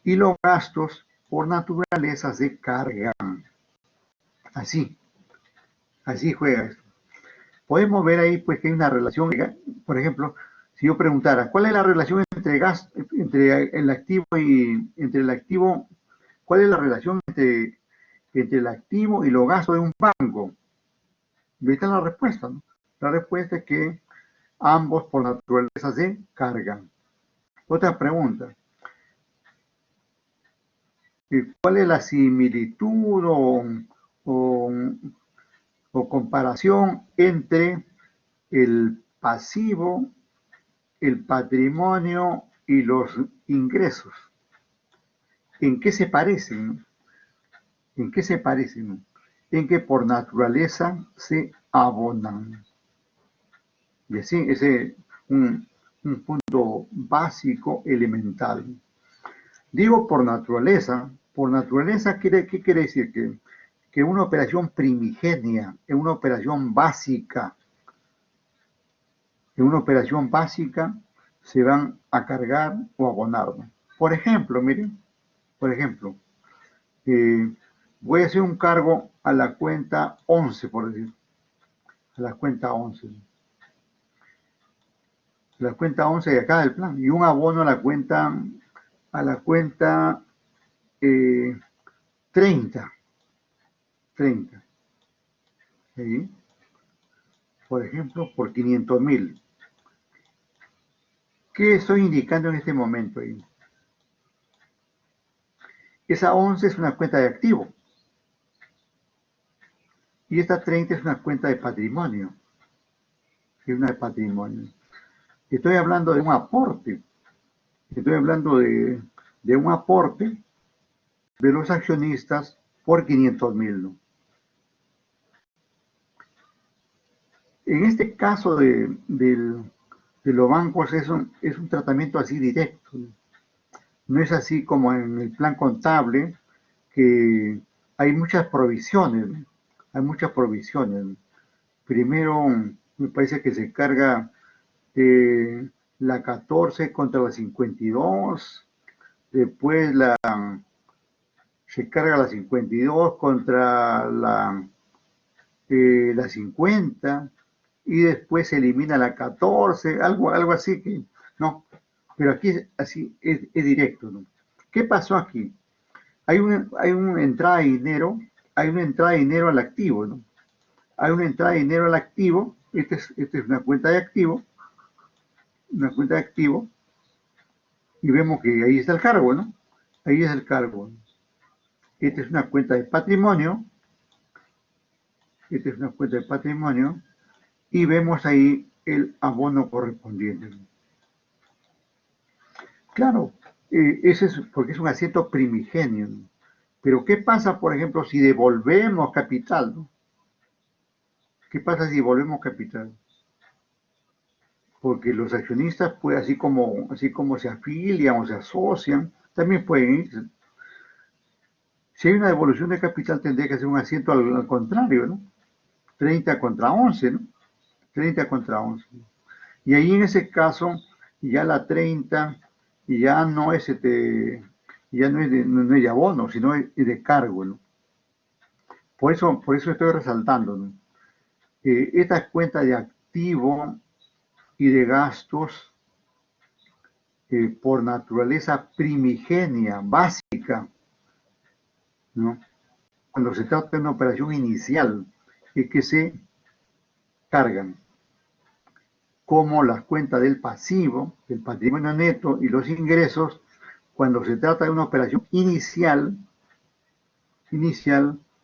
Y los gastos por naturaleza se cargan. Así juega esto. Podemos ver ahí pues que hay una relación, por ejemplo, si yo preguntara, ¿cuál es la relación entre el activo cuál es la relación entre el activo y los gastos de un banco? Y ahí está la respuesta, ¿no? La respuesta es que ambos por naturaleza se cargan. Otra pregunta. ¿Cuál es la similitud o comparación entre el pasivo, el patrimonio y los ingresos? ¿En qué se parecen? ¿En qué se parecen? En que por naturaleza se abonan. Y así, ese es un punto básico, elemental. Digo por naturaleza. Por naturaleza, ¿qué quiere decir? Que una operación primigenia, en una operación básica, se van a cargar o abonar, ¿no? Por ejemplo, miren, voy a hacer un cargo a la cuenta 11, por decir, a la cuenta 11. La cuenta 11 de acá del plan, y un abono a la cuenta 30. ¿Sí? Por ejemplo, por 500.000. ¿Qué estoy indicando en este momento ahí? Esa 11 es una cuenta de activo. Y esta 30 es una cuenta de patrimonio. Es una de patrimonio. Estoy hablando de un aporte. Estoy hablando de un aporte de los accionistas por 500.000, ¿no? En este caso de los bancos es un tratamiento así directo. No es así como en el plan contable, que hay muchas provisiones, ¿no? Hay muchas provisiones. Primero, me parece que se carga la 14 contra la 52, después se carga la 52 contra la 50, y después se elimina la 14, algo así que, no, pero aquí es directo, ¿no? ¿Qué pasó aquí? Hay una entrada de dinero, al activo, ¿no? Hay una entrada de dinero al activo, esta es una cuenta de activo, y vemos que ahí está el cargo, ¿no? Ahí es el cargo. Esta es una cuenta de patrimonio, y vemos ahí el abono correspondiente. Claro, ese es porque es un asiento primigenio, ¿no? Pero ¿qué pasa, por ejemplo, si devolvemos capital, ¿no? ¿Qué pasa si devolvemos capital? Porque los accionistas, pues, así como se afilian o se asocian, también pueden irse. Si hay una devolución de capital, tendría que ser un asiento al contrario, ¿no? 30 contra 11, ¿no? 30 contra 11. Y ahí en ese caso, ya la 30 ya no es de abono, sino es de cargo, ¿no? Por eso estoy resaltando, ¿no? Esta cuenta de activo y de gastos, por naturaleza primigenia, básica, ¿no? Cuando se trata de una operación inicial, es que se cargan, como las cuentas del pasivo, del patrimonio neto y los ingresos, cuando se trata de una operación inicial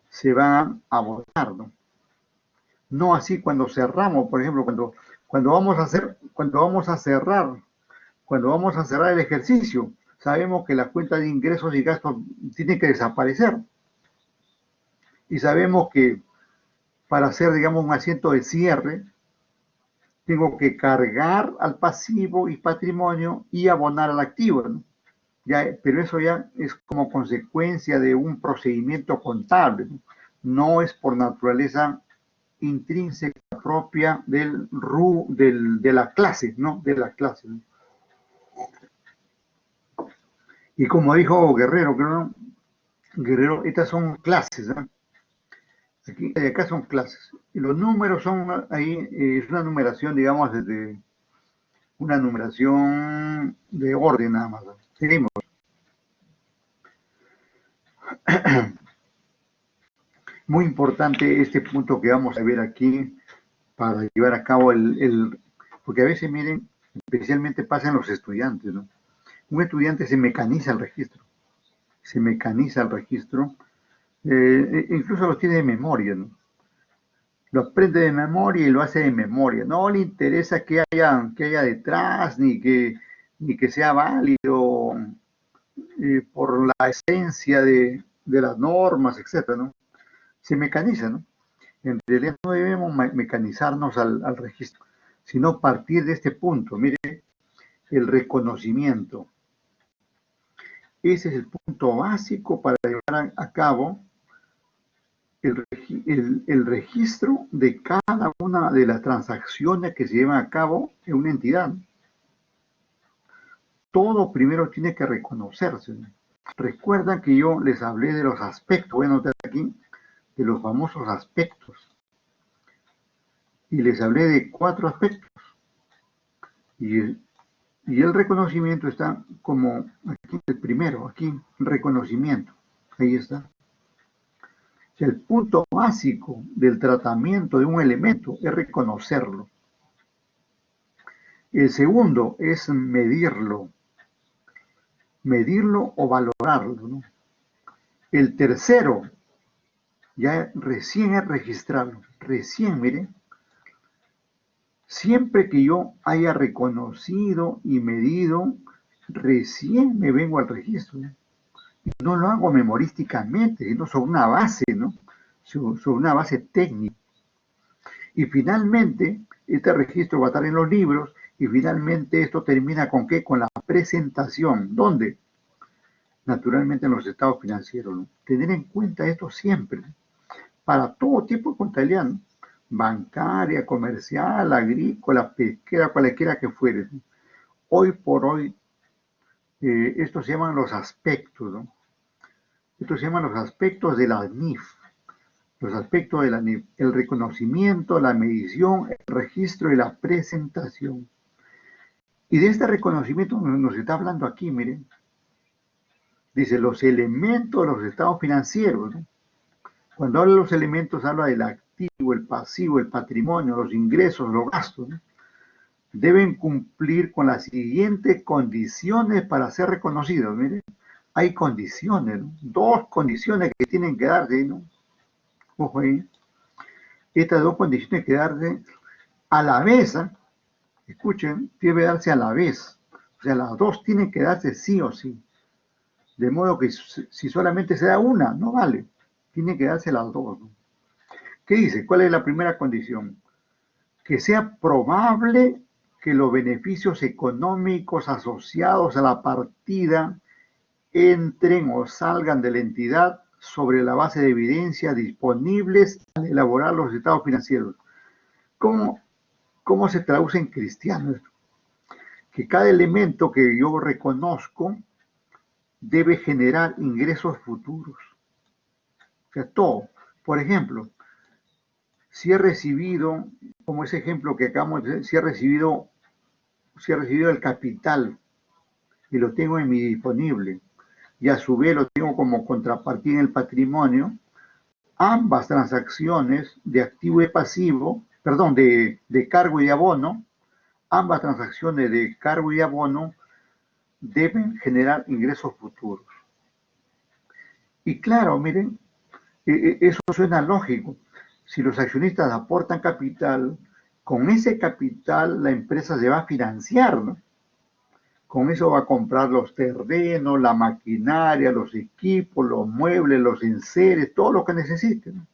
se van a abonar, ¿no? No así cuando cerramos, por ejemplo, cuando vamos a cerrar el ejercicio, sabemos que la cuenta de ingresos y gastos tiene que desaparecer. Y sabemos que para hacer, digamos, un asiento de cierre, tengo que cargar al pasivo y patrimonio y abonar al activo, ¿no? Pero eso ya es como consecuencia de un procedimiento contable, ¿no? No es por naturaleza intrínseca propia de la clase, ¿no? De la clase, ¿no? Y como dijo Guerrero, creo, Guerrero, estas son clases, ¿no? Acá son clases. Y los números son ahí, es una numeración, digamos, una numeración de orden nada más. Seguimos. Muy importante este punto que vamos a ver aquí para llevar a cabo porque a veces, miren, especialmente pasa en los estudiantes, ¿no? Un estudiante se mecaniza el registro, incluso lo tiene de memoria, ¿no? Lo aprende de memoria y lo hace de memoria. No le interesa que haya detrás, ni que sea válido por la esencia de las normas, etcétera, ¿no? Se mecaniza, ¿no? En realidad no debemos mecanizarnos al registro, sino partir de este punto. Mire, el reconocimiento. Ese es el punto básico para llevar a cabo el registro de cada una de las transacciones que se llevan a cabo en una entidad. Todo primero tiene que reconocerse. Recuerdan que yo les hablé de los aspectos, voy a anotar aquí, de los famosos aspectos. Y les hablé de 4 aspectos. Y el reconocimiento está como, aquí el primero, aquí, reconocimiento. Ahí está. O sea, el punto básico del tratamiento de un elemento es reconocerlo. El segundo es medirlo o valorarlo, ¿no? El tercero, ya recién es registrarlo. Recién, miren, siempre que yo haya reconocido y medido, recién me vengo al registro, ¿no? No lo hago memorísticamente, sino sobre una base, ¿no? Sobre una base técnica. Y finalmente, este registro va a estar en los libros y finalmente esto termina ¿con qué? Con la presentación. ¿Dónde? Naturalmente en los estados financieros, ¿no? Tener en cuenta esto siempre, ¿no? Para todo tipo de contabilidad, ¿no? Bancaria, comercial, agrícola, pesquera, cualquiera que fuere, ¿no? Hoy por hoy, estos se llaman los aspectos, ¿no? Estos se llaman los aspectos de la NIF. Los aspectos de la NIF, el reconocimiento, la medición, el registro y la presentación. Y de este reconocimiento nos está hablando aquí, miren. Dice, los elementos de los estados financieros, ¿no? Cuando habla de los elementos, habla del activo, el pasivo, el patrimonio, los ingresos, los gastos, ¿no? Deben cumplir con las siguientes condiciones para ser reconocidos. Miren, hay condiciones, ¿no? 2 condiciones que tienen que darse, ¿no? Ojo ahí. Estas 2 condiciones que darse a la vez, ¿eh? Escuchen, debe darse a la vez. O sea, las 2 tienen que darse sí o sí. De modo que si solamente se da una, no vale. Tienen que darse las 2, ¿no? ¿Qué dice? ¿Cuál es la primera condición? Que sea probable que los beneficios económicos asociados a la partida entren o salgan de la entidad sobre la base de evidencia disponibles al elaborar los estados financieros. ¿Cómo se traduce en cristiano esto? Que cada elemento que yo reconozco debe generar ingresos futuros. O sea, todo. Por ejemplo, si he recibido, como ese ejemplo que acabamos de decir, si he recibido el capital y lo tengo en mi disponible, y a su vez lo tengo como contrapartida en el patrimonio, ambas transacciones de activo y pasivo, perdón, de cargo y de abono, ambas transacciones de cargo y abono deben generar ingresos futuros. Y claro, miren, eso suena lógico. Si los accionistas aportan capital, con ese capital la empresa se va a financiar, ¿no? Con eso va a comprar los terrenos, la maquinaria, los equipos, los muebles, los enseres, todo lo que necesite, ¿no?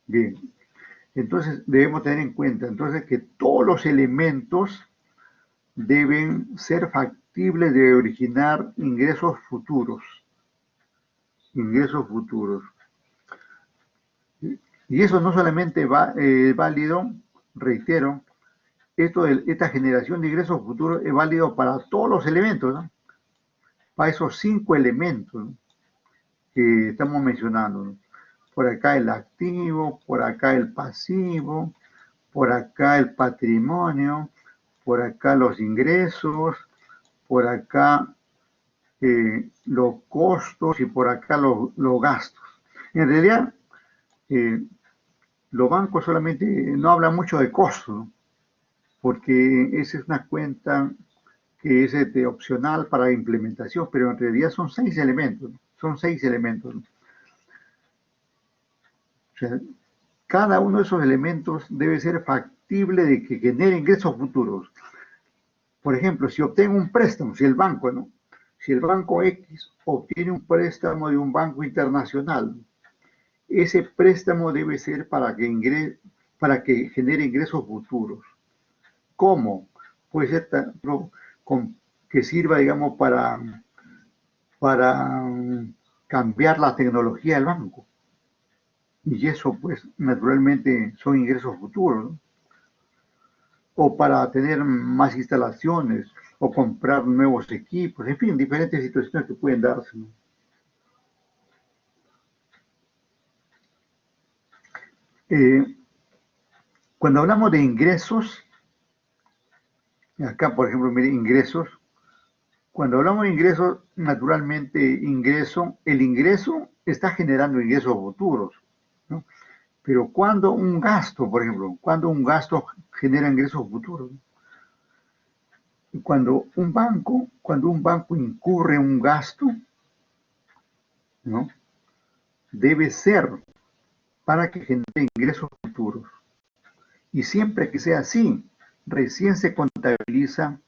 Bien, entonces debemos tener en cuenta entonces que todos los elementos deben ser factibles de originar ingresos futuros. Ingresos futuros. Y eso no solamente va válido, reitero, esta generación de ingresos futuros es válido para todos los elementos, ¿no? Para esos 5 elementos, ¿no?, que estamos mencionando, ¿no? Por acá el activo, por acá el pasivo, por acá el patrimonio, por acá los ingresos, por acá los costos y por acá los gastos. En realidad, los bancos solamente no hablan mucho de costos, ¿no?, porque esa es una cuenta que es opcional para implementación, pero en realidad son 6 elementos, ¿no? Son 6 elementos, ¿no? O sea, cada uno de esos elementos debe ser factible de que genere ingresos futuros. Por ejemplo, si obtengo un préstamo, si el banco, ¿no?, si el banco X obtiene un préstamo de un banco internacional, ese préstamo debe ser para que genere ingresos futuros. ¿Cómo? Puede ser que sirva, digamos, para cambiar la tecnología del banco. Y eso, pues, naturalmente son ingresos futuros, ¿no? O para tener más instalaciones, o comprar nuevos equipos, en fin, diferentes situaciones que pueden darse, ¿no? Eh, Cuando hablamos de ingresos, acá, por ejemplo, mire, ingresos, cuando hablamos de ingresos, naturalmente, el ingreso está generando ingresos futuros, ¿no? Pero cuando un gasto, por ejemplo, cuando un gasto genera ingresos futuros, cuando un banco incurre un gasto, ¿no? Debe ser para que genere ingresos futuros. Y siempre que sea así, recién se contabiliza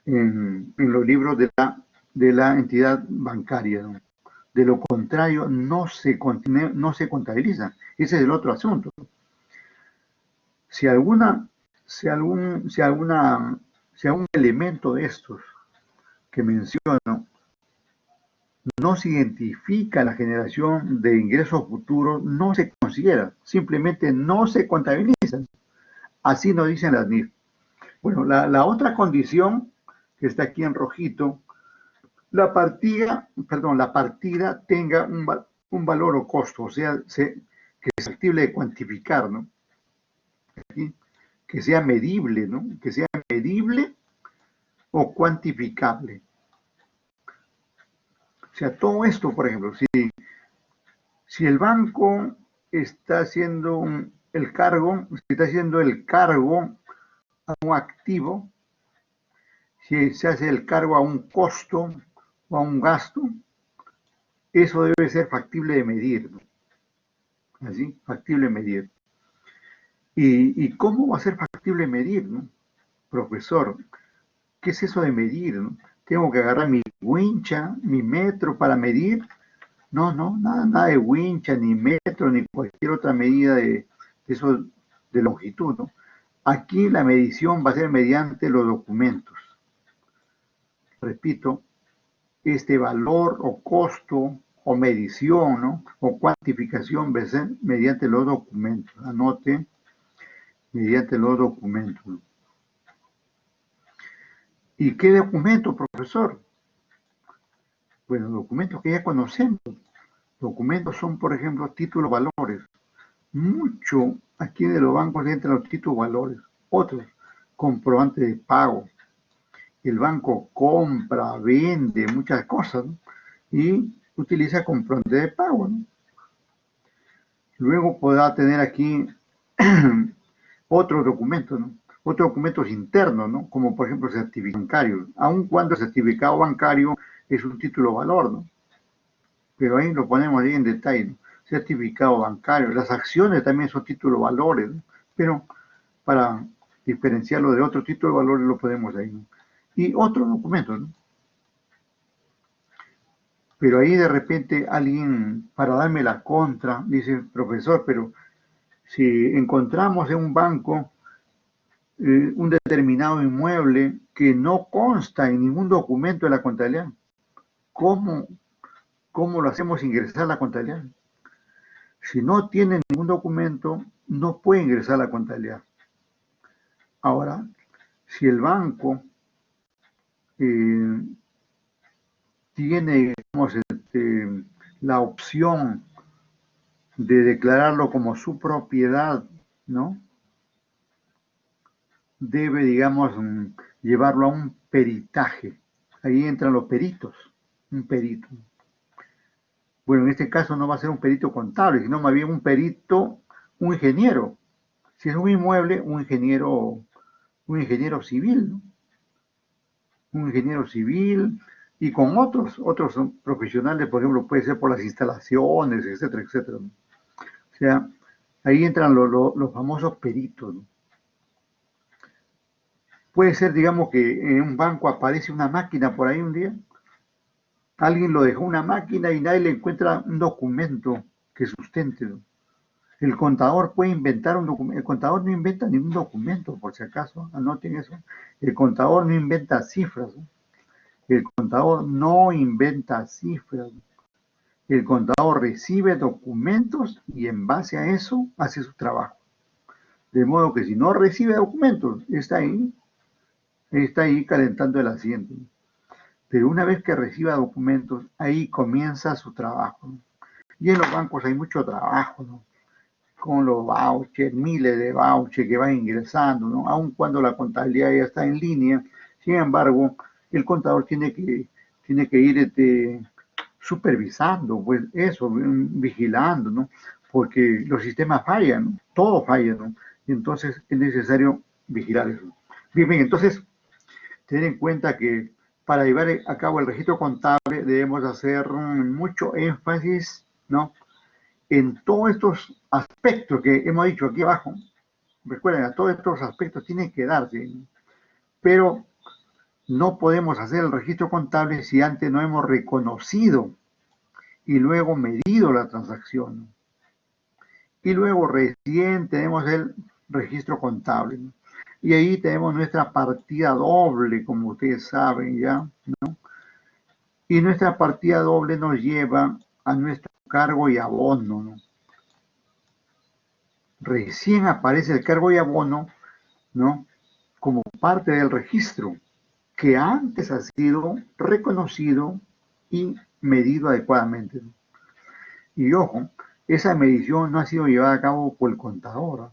en los libros de la entidad bancaria, ¿no? De lo contrario, no se contabiliza. Ese es el otro asunto. Si alguna, si algún, si alguna, si algún elemento de estos que menciono no se identifica la generación de ingresos futuros, no se considera, simplemente no se contabilizan. Así nos dicen las NIF. Bueno, la otra condición que está aquí en rojito, la partida tenga un valor o costo, o sea, que es factible de cuantificar, ¿no? Aquí, que sea medible, ¿no? Que sea medible o cuantificable. O sea, todo esto, por ejemplo, si el banco está haciendo el cargo, a un activo, si se hace el cargo a un costo o a un gasto, eso debe ser factible de medir, ¿no? Así, factible de medir. ¿Y cómo va a ser factible medir, no? Profesor, ¿qué es eso de medir, no? ¿Tengo que agarrar mi wincha, mi metro para medir? No, nada de wincha, ni metro, ni cualquier otra medida de eso de longitud, ¿no? Aquí la medición va a ser mediante los documentos. Repito, este valor o costo o medición, ¿no? O cuantificación va a ser mediante los documentos. Anote, mediante los documentos, ¿no? ¿Y qué documento, profesor? Bueno, documentos que ya conocemos. Documentos son, por ejemplo, títulos valores. Mucho aquí de los bancos entran los títulos valores. Otros, comprobante de pago. El banco compra, vende muchas cosas, ¿no? Y utiliza comprobante de pago, ¿no? Luego podrá tener aquí otros documentos, ¿no? Otros documentos internos, ¿no? Como por ejemplo certificado bancario, aun cuando el certificado bancario es un título valor, ¿no? Pero ahí lo ponemos ahí en detalle, ¿no? Certificado bancario, las acciones también son títulos valores, ¿no? Pero para diferenciarlo de otro título de valores lo ponemos ahí, ¿no? Y otros documentos, ¿no? Pero ahí de repente alguien, para darme la contra, dice, profesor, pero si encontramos en un banco un determinado inmueble que no consta en ningún documento de la contabilidad, ¿cómo, cómo lo hacemos ingresar a la contabilidad? Si no tiene ningún documento, no puede ingresar a la contabilidad. Ahora, si el banco eh, tiene, digamos, la opción de declararlo como su propiedad, ¿no? Debe, digamos, llevarlo a un peritaje. Ahí entran los peritos, un perito. Bueno, en este caso no va a ser un perito contable, sino más bien un perito, un ingeniero. Si es un inmueble, un ingeniero civil, ¿no? Un ingeniero civil y con otros profesionales, por ejemplo, puede ser por las instalaciones, etcétera, etcétera, ¿no? O sea, ahí entran los famosos peritos, ¿no? Puede ser, digamos, que en un banco aparece una máquina por ahí un día. Alguien lo dejó una máquina y nadie le encuentra un documento que sustente, ¿no? El contador puede inventar un documento. El contador no inventa ningún documento, por si acaso, anoten eso. El contador no inventa cifras, ¿no? El contador no inventa cifras. El contador recibe documentos y en base a eso hace su trabajo. De modo que si no recibe documentos, está ahí calentando el asiento. Pero una vez que reciba documentos, ahí comienza su trabajo, ¿no? Y en los bancos hay mucho trabajo, ¿no? Con los vouchers, miles de vouchers que van ingresando, ¿no? Aun cuando la contabilidad ya está en línea, sin embargo, el contador tiene que ir supervisando, pues eso, vigilando, ¿no? Porque los sistemas fallan, ¿no? Todo falla, ¿no? Y entonces es necesario vigilar eso. Bien, entonces, tener en cuenta que para llevar a cabo el registro contable debemos hacer mucho énfasis, ¿no? En todos estos aspectos que hemos dicho aquí abajo. Recuerden, a todos estos aspectos tienen que darse, ¿no? Pero no podemos hacer el registro contable si antes no hemos reconocido y luego medido la transacción. Y luego recién tenemos el registro contable, ¿no? Y ahí tenemos nuestra partida doble, como ustedes saben ya, ¿no? Y nuestra partida doble nos lleva a nuestro cargo y abono, ¿no? Recién aparece el cargo y abono, ¿no? Como parte del registro, que antes ha sido reconocido y medido adecuadamente, ¿no? Y ojo, esa medición no ha sido llevada a cabo por el contador,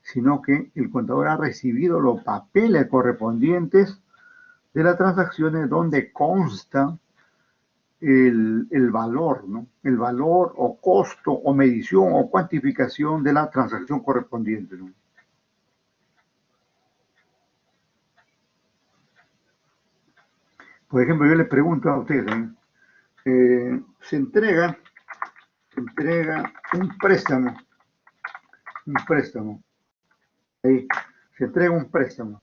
sino que el contador ha recibido los papeles correspondientes de las transacciones donde consta el valor, ¿no? El valor o costo o medición o cuantificación de la transacción correspondiente, ¿no? Por ejemplo, yo le pregunto a ustedes, se entrega un préstamo, ahí, se entrega un préstamo,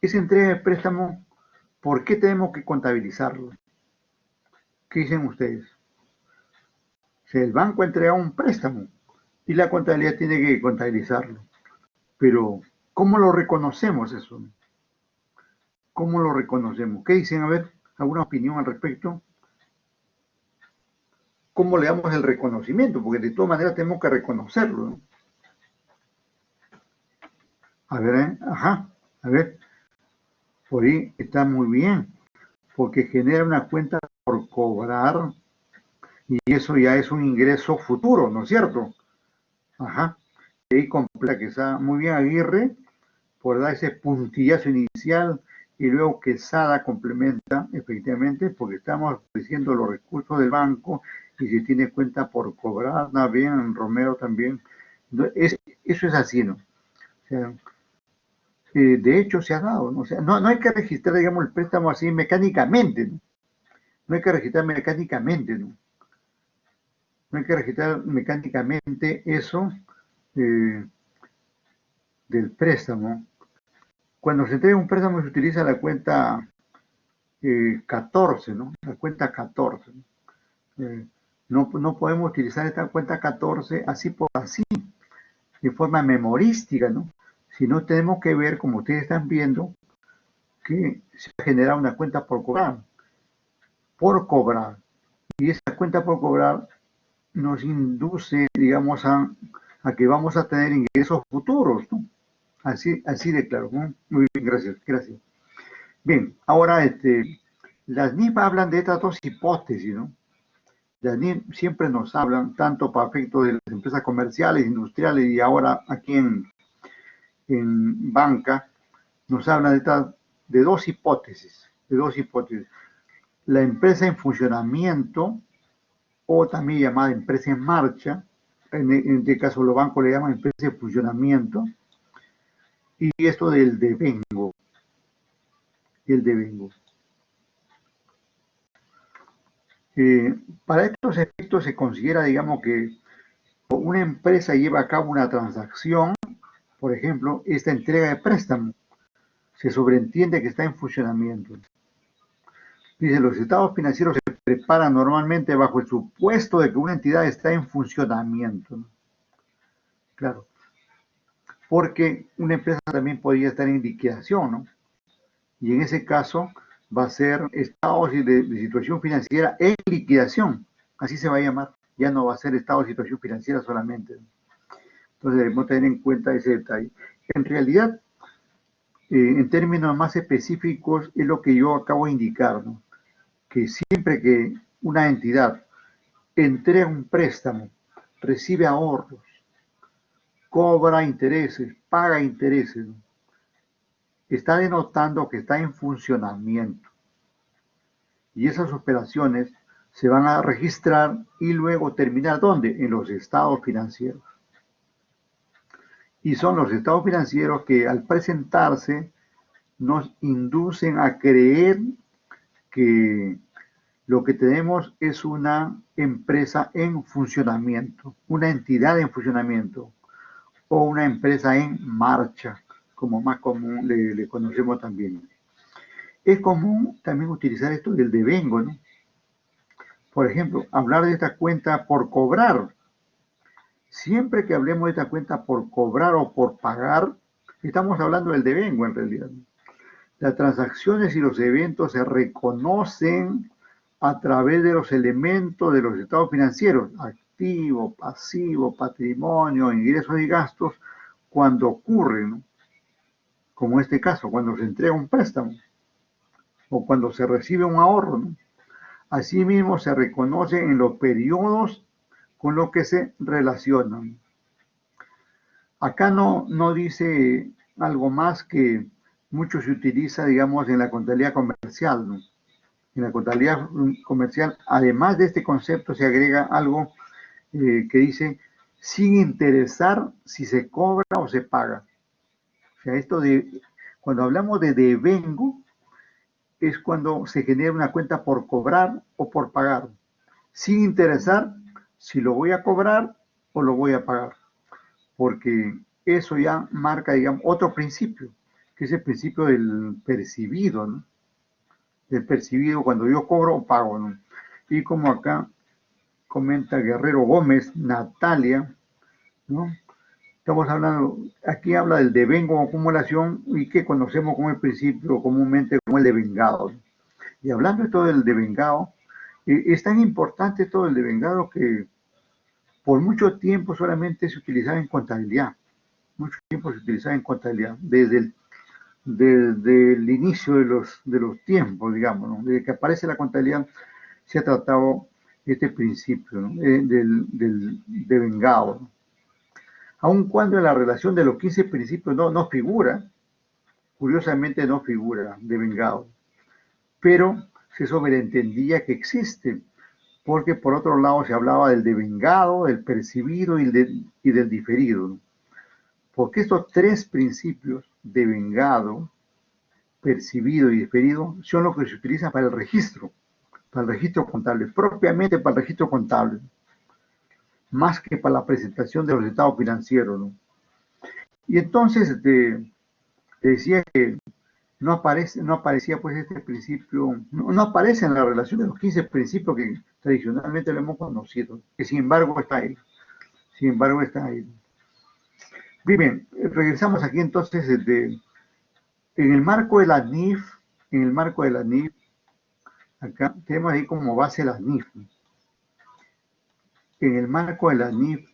Esa entrega de préstamo, ¿por qué tenemos que contabilizarlo? ¿Qué dicen ustedes? Si el banco entrega un préstamo y la contabilidad tiene que contabilizarlo, pero ¿cómo lo reconocemos eso? ¿Cómo lo reconocemos? ¿Qué dicen? A ver, ¿alguna opinión al respecto? ¿Cómo le damos el reconocimiento? Porque de todas maneras tenemos que reconocerlo, ¿no? A ver, a ver, por ahí está muy bien, porque genera una cuenta por cobrar y eso ya es un ingreso futuro, ¿no es cierto? Ajá, y ahí completa que está muy bien Aguirre por dar ese puntillazo inicial y luego Quesada complementa efectivamente porque estamos ofreciendo los recursos del banco y se tiene cuenta por cobrar, nada bien, Romero también. Eso es así, ¿no? O sea, de hecho se ha dado, ¿no? O sea, no hay que registrar, digamos, el préstamo así mecánicamente, ¿no? No hay que registrar mecánicamente, ¿no? No hay que registrar mecánicamente eso eh, del préstamo. Cuando se entrega un préstamo se utiliza la cuenta 14, ¿no? La cuenta 14. No podemos utilizar esta cuenta 14 así por así, de forma memorística, ¿no? Sino tenemos que ver, como ustedes están viendo, que se ha generado una cuenta por cobrar. Y esa cuenta por cobrar nos induce, digamos, a que vamos a tener ingresos futuros, ¿no? Así de claro, ¿no? Muy bien, gracias. Bien, ahora las NIF hablan de estas dos hipótesis, ¿no? Las NIF siempre nos hablan, tanto para efectos de las empresas comerciales, industriales y ahora aquí en banca, nos hablan de dos hipótesis, La empresa en funcionamiento, o también llamada empresa en marcha, en este caso los bancos le llaman empresa en funcionamiento, y esto del devengo, para estos efectos se considera, digamos, que una empresa lleva a cabo una transacción, por ejemplo, esta entrega de préstamo, se sobreentiende que está en funcionamiento. Dice, los estados financieros se prepara normalmente bajo el supuesto de que una entidad está en funcionamiento, ¿no? Claro, porque una empresa también podría estar en liquidación, ¿no? Y en ese caso va a ser estado de situación financiera en liquidación, así se va a llamar, ya no va a ser estado de situación financiera solamente, ¿no? Entonces debemos tener en cuenta ese detalle. En realidad, en términos más específicos, es lo que yo acabo de indicar, ¿no? Que siempre que una entidad entrega un préstamo, recibe ahorros, cobra intereses, paga intereses, ¿no? Está denotando que está en funcionamiento. Y esas operaciones se van a registrar y luego terminar, ¿dónde? En los estados financieros. Y son los estados financieros que al presentarse nos inducen a creer que lo que tenemos es una empresa en funcionamiento, una entidad en funcionamiento o una empresa en marcha, como más común le conocemos también. Es común también utilizar esto del devengo, ¿no? Por ejemplo, hablar de esta cuenta por cobrar. Siempre que hablemos de esta cuenta por cobrar o por pagar, estamos hablando del devengo en realidad. Las transacciones y los eventos se reconocen a través de los elementos de los estados financieros, activo, pasivo, patrimonio, ingresos y gastos, cuando ocurren, ¿no? Como en este caso, cuando se entrega un préstamo o cuando se recibe un ahorro, ¿no? Asimismo, se reconoce en los periodos con los que se relacionan. Acá no dice algo más que mucho se utiliza, digamos, en la contabilidad comercial, ¿no? En la contabilidad comercial, además de este concepto, se agrega algo que dice sin interesar si se cobra o se paga. O sea, cuando hablamos de devengo, es cuando se genera una cuenta por cobrar o por pagar, sin interesar si lo voy a cobrar o lo voy a pagar, porque eso ya marca, digamos, otro principio, que es el principio del percibido, ¿no? Del percibido cuando yo cobro o pago, ¿no? Y como acá comenta Guerrero Gómez, Natalia, ¿no? Estamos hablando, aquí habla del devengo o acumulación y que conocemos como el principio comúnmente como el devengado. Y hablando de todo el devengado, es tan importante todo el devengado que por mucho tiempo solamente se utilizaba en contabilidad. Mucho tiempo se utilizaba en contabilidad, desde el inicio de los tiempos, digamos, ¿no? Desde que aparece la contabilidad se ha tratado este principio, ¿no? Del devengado, ¿no? Aun cuando en la relación de los 15 principios no figura, curiosamente no figura devengado, pero se sobreentendía que existe, porque por otro lado se hablaba del devengado, del percibido y del diferido, ¿no? Porque estos tres principios, devengado, percibido y diferido, son los que se utilizan para el registro contable, propiamente para el registro contable, más que para la presentación de los estados financieros, ¿no? Y entonces te decía que no aparecía pues este principio, no aparece en la relación de los 15 principios que tradicionalmente lo hemos conocido, que sin embargo está ahí, sin embargo está ahí. Bien, regresamos aquí entonces en el marco de la NIF, en el marco de la NIF, acá tenemos ahí como base la NIF. En el marco de la NIF,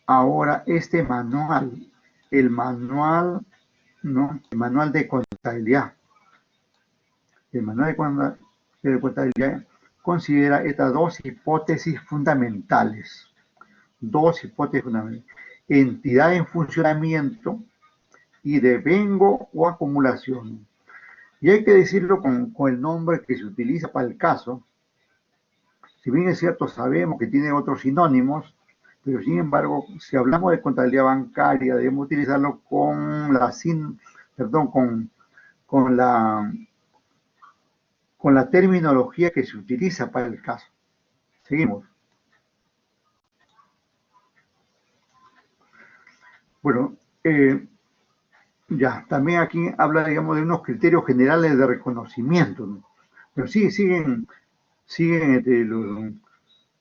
ahora este manual, el manual, ¿no? El manual de contabilidad. El manual de contabilidad considera estas dos hipótesis fundamentales. Dos hipótesis fundamentales. Entidad en funcionamiento y devengo o acumulación. Y hay que decirlo con el nombre que se utiliza para el caso. Si bien es cierto, sabemos que tiene otros sinónimos, pero sin embargo, si hablamos de contabilidad bancaria, debemos utilizarlo con la terminología que se utiliza para el caso. Seguimos. Bueno, ya, también aquí habla, digamos, de unos criterios generales de reconocimiento, ¿no? Pero sí, siguen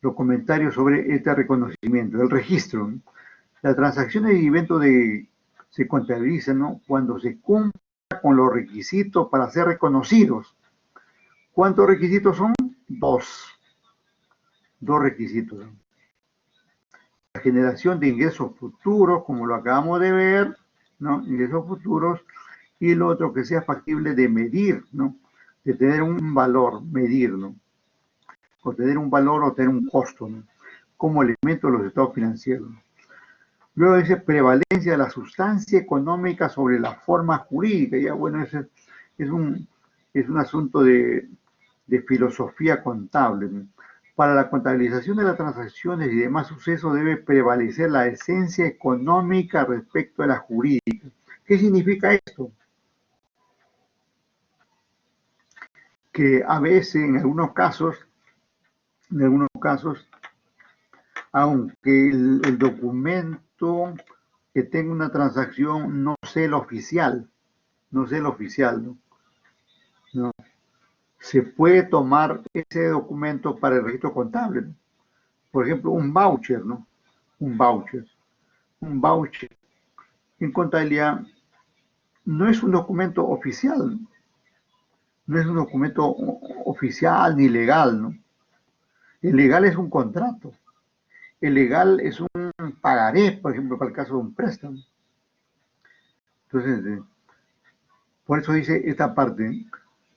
los comentarios sobre este reconocimiento, el registro, ¿no? Las transacciones y eventos se contabilizan, ¿no? Cuando se cumpla con los requisitos para ser reconocidos. ¿Cuántos requisitos son? Dos requisitos, ¿no? La generación de ingresos futuros, como lo acabamos de ver, ¿no? Ingresos futuros, y lo otro que sea factible de medir, ¿no? De tener un valor, medir, ¿no? O tener un valor o tener un costo, ¿no? Como elemento de los estados financieros. Luego dice prevalencia de la sustancia económica sobre la forma jurídica. Ya bueno, ese es un asunto de filosofía contable, ¿no? Para la contabilización de las transacciones y demás sucesos debe prevalecer la esencia económica respecto a la jurídica. ¿Qué significa esto? Que a veces, en algunos casos, aunque el documento que tenga una transacción no sea el oficial, ¿no? No. Se puede tomar ese documento para el registro contable, ¿no? Por ejemplo, un voucher, ¿no? Un voucher. Un voucher en contabilidad no es un documento oficial, no es un documento oficial ni legal, ¿no? El legal es un contrato. El legal es un pagaré, por ejemplo, para el caso de un préstamo. Entonces, por eso dice esta parte, ¿eh?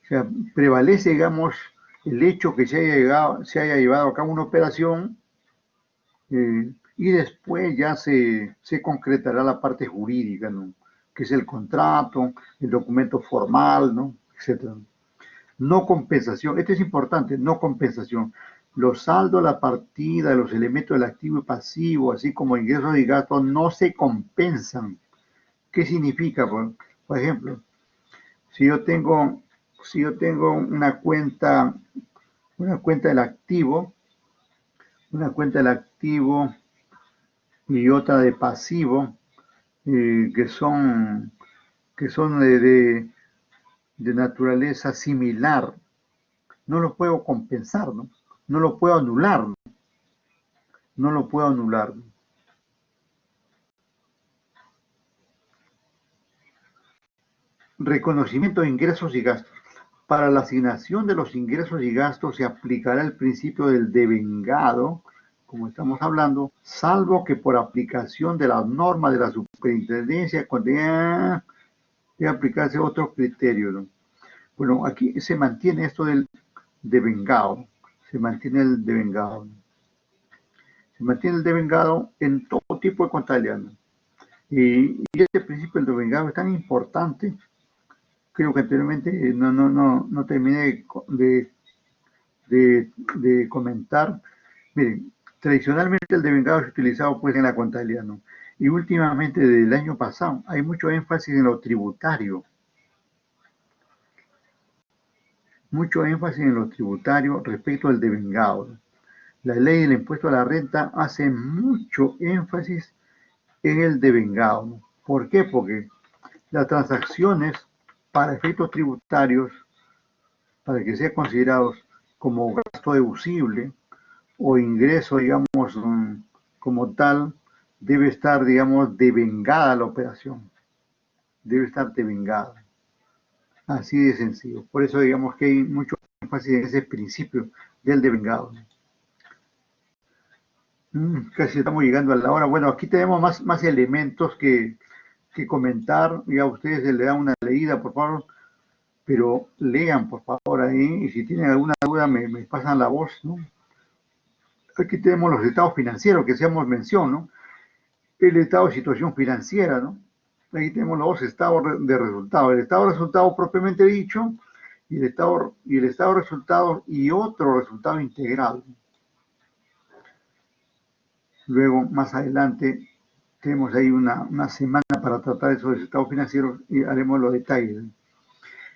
O sea, prevalece, digamos, el hecho que se haya llevado a cabo una operación y después ya se concretará la parte jurídica, ¿no? Que es el contrato, el documento formal, ¿no? Etcétera. No compensación, esto es importante, no compensación. Los saldos, la partida, los elementos del activo y pasivo, así como ingresos y gastos, no se compensan. ¿Qué significa? Por ejemplo, si yo tengo, si yo tengo una cuenta del activo, una cuenta del activo y otra de pasivo, que son de naturaleza similar, no lo puedo compensar, ¿no? No lo puedo anular, ¿no? No lo puedo anular. Reconocimiento de ingresos y gastos. Para la asignación de los ingresos y gastos se aplicará el principio del devengado, como estamos hablando, salvo que por aplicación de las normas de la superintendencia debe aplicarse otro criterio, ¿no? Bueno, aquí se mantiene esto del devengado, se mantiene el devengado, ¿no? Se mantiene el devengado en todo tipo de contabilidad, ¿no? Y este principio del devengado es tan importante, creo que anteriormente no terminé de comentar. Miren, tradicionalmente el devengado es utilizado pues en la contabilidad, ¿no? Y últimamente, desde el año pasado, hay mucho énfasis en lo tributario. Mucho énfasis en lo tributario respecto al devengado, ¿no? La ley del impuesto a la renta hace mucho énfasis en el devengado, ¿no? ¿Por qué? Porque las transacciones para efectos tributarios, para que sean considerados como gasto deducible o ingreso, digamos, como tal, debe estar, digamos, devengada la operación. Debe estar devengada. Así de sencillo. Por eso, digamos que hay mucho énfasis en ese principio del devengado. Casi estamos llegando a la hora. Bueno, aquí tenemos más elementos que comentar. Ya a ustedes se le dan una leída, por favor, pero lean, por favor, ahí. Y si tienen alguna duda, me pasan la voz, ¿no? Aquí tenemos los estados financieros que hacíamos mención, ¿no? El estado de situación financiera, ¿no? Aquí tenemos los dos estados de resultados. El estado de resultados propiamente dicho y el estado de resultados y otro resultado integral. Luego, más adelante, tenemos ahí una semana para tratar esos estados financieros y haremos los detalles.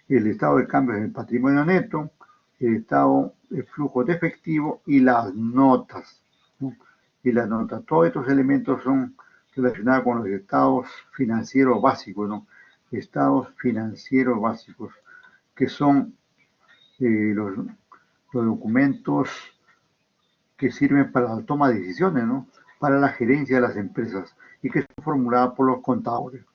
El estado de cambios del patrimonio neto, el estado de flujo de efectivo y las notas, ¿no? Y las notas. Todos estos elementos son relacionados con los estados financieros básicos, ¿no? Estados financieros básicos, que son los documentos que sirven para la toma de decisiones, ¿no? Para la gerencia de las empresas y que son formuladas por los contadores.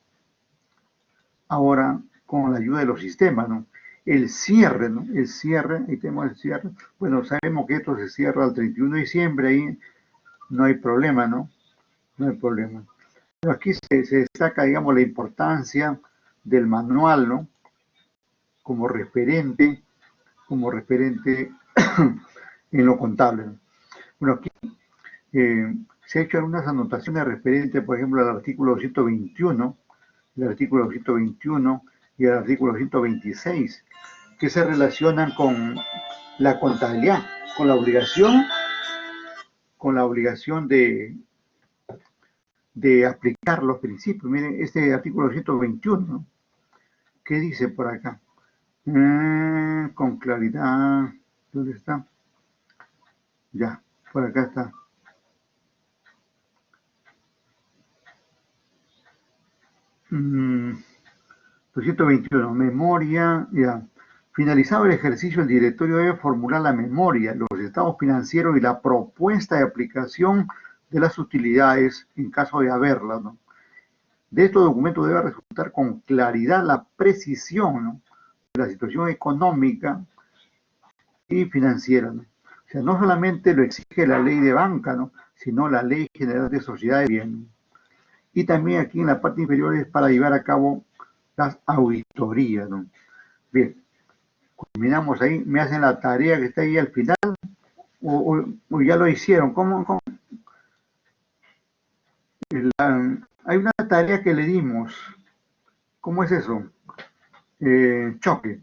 Ahora, con la ayuda de los sistemas, ¿no? El cierre, ¿no? El cierre, ahí tenemos el cierre. Bueno, sabemos que esto se cierra el 31 de diciembre, ahí no hay problema, ¿no? No hay problema. Pero aquí se destaca, digamos, la importancia del manual, ¿no? Como referente en lo contable, ¿no? Bueno, aquí se ha hecho algunas anotaciones referentes, por ejemplo, al artículo 221, el artículo 221 y el artículo 126, que se relacionan con la contabilidad, con la obligación de aplicar los principios. Miren, este artículo 121, ¿no? ¿Qué dice por acá? Con claridad, ¿dónde está? Ya, por acá está. Mm, 221, memoria, ya. Finalizado el ejercicio, el directorio debe formular la memoria, los estados financieros y la propuesta de aplicación de las utilidades en caso de haberlas, ¿no? De estos documentos debe resultar con claridad la precisión, ¿no? De la situación económica y financiera, ¿no? O sea, no solamente lo exige la ley de banca, ¿no? Sino la ley general de sociedades bien. Y también aquí en la parte inferior es para llevar a cabo las auditorías, ¿no? Bien, culminamos ahí. Me hacen la tarea que está ahí al final o ya lo hicieron. ¿Cómo? Hay una tarea que le dimos. ¿Cómo es eso? Choque.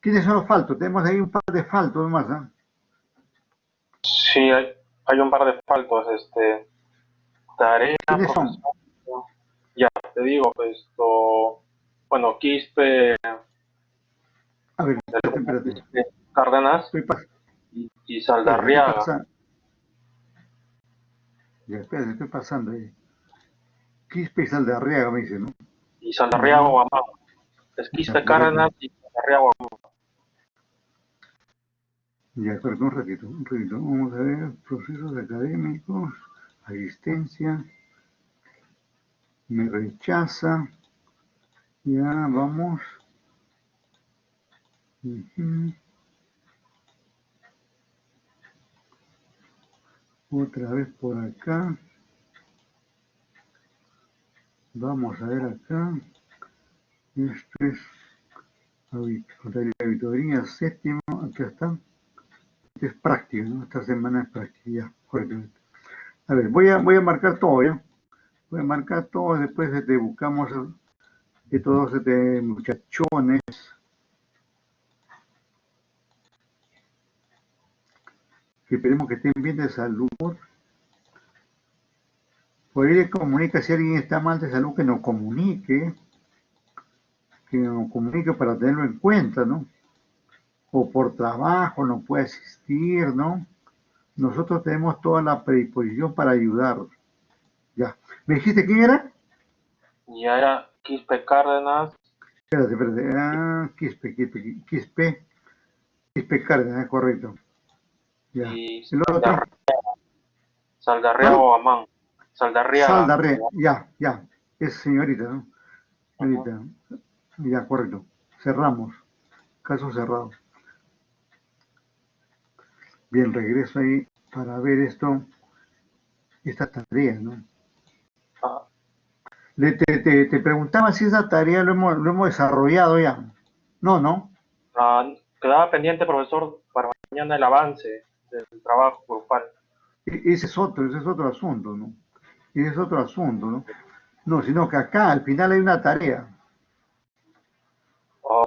¿Quiénes son los faltos? Tenemos ahí un par de faltos nomás, ¿eh? Sí, hay un par de faltos, tarea, ¿Quiénes son? profesor. Ya, te digo, bueno, Quispe, A ver, espérate. Quispe Cárdenas Estoy, y espérate, estoy Saldarriaga. pasando. Ya, espérate, estoy pasando ahí. Quispe y Saldarriaga me dice, ¿no? Y Saldarriaga Guamán. Es Quispe Cárdenas y Saldarriaga Guamán. Ya, espérate un ratito. Vamos a ver, procesos académicos, asistencia, me rechaza. Ya, vamos. Otra vez por acá. Vamos a ver acá. Esto es auditoría séptima. Acá está. Este es práctica, ¿no? Esta semana es práctica, ya, correctamente. A ver, voy a marcar todo, ¿ya? Voy a marcar todo, después buscamos de todos muchachones. Que esperemos que estén bien de salud. Por ahí le comunica, si alguien está mal de salud, que nos comunique para tenerlo en cuenta, ¿no? O por trabajo no puede asistir, ¿no? Nosotros tenemos toda la predisposición para ayudar. Ya. ¿Me dijiste quién era? Ya era Quispe Cárdenas. Espérate. Quispe Cárdenas, correcto. Ya. Y El otro. Saldarriaga Guamán. Saldarre, ya. Es señorita, ¿no? Señorita. Ya, correcto. Cerramos. Caso cerrado. Bien, regreso ahí para ver esta tarea, ¿no? Te preguntaba si esa tarea lo hemos desarrollado ya. No. Quedaba pendiente, profesor, para mañana el avance del trabajo grupal. Ese es otro asunto, ¿no? Ese es otro asunto, ¿no? No, sino que acá al final hay una tarea.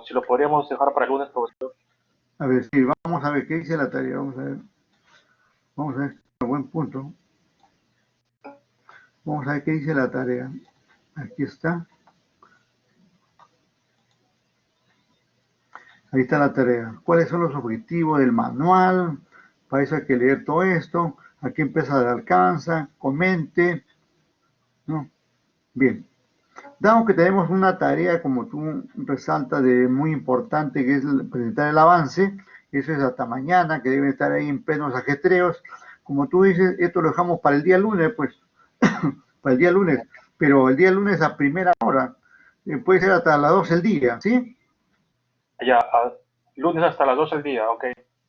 Si lo podríamos dejar para el lunes, profesor. A ver, sí, vamos a ver qué dice la tarea. Vamos a ver, buen punto. Vamos a ver qué dice la tarea. Aquí está. Ahí está la tarea. ¿Cuáles son los objetivos del manual? Para eso hay que leer todo esto. ¿A qué empresa le alcanza? Comente. ¿No? Bien. Dado que tenemos una tarea, como tú resaltas, de muy importante, que es presentar el avance, eso es hasta mañana, que deben estar ahí en plenos ajetreos. Como tú dices, esto lo dejamos para el día lunes, pues, para el día lunes, pero el día lunes a primera hora, puede ser hasta las 12 del día, ¿sí? Ya, lunes hasta las 12 del día, ok.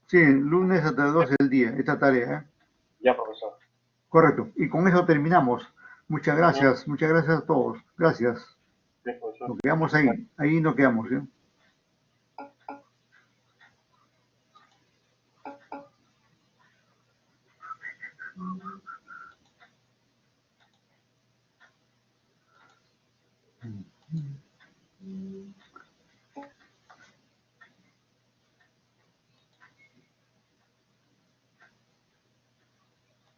Sí, lunes hasta las 12 del día, esta tarea, ¿eh? Ya, profesor. Correcto. Y con eso terminamos. Ujú. Muchas gracias a todos. Gracias. Bien, profesor. Nos quedamos ahí nos quedamos, ¿eh?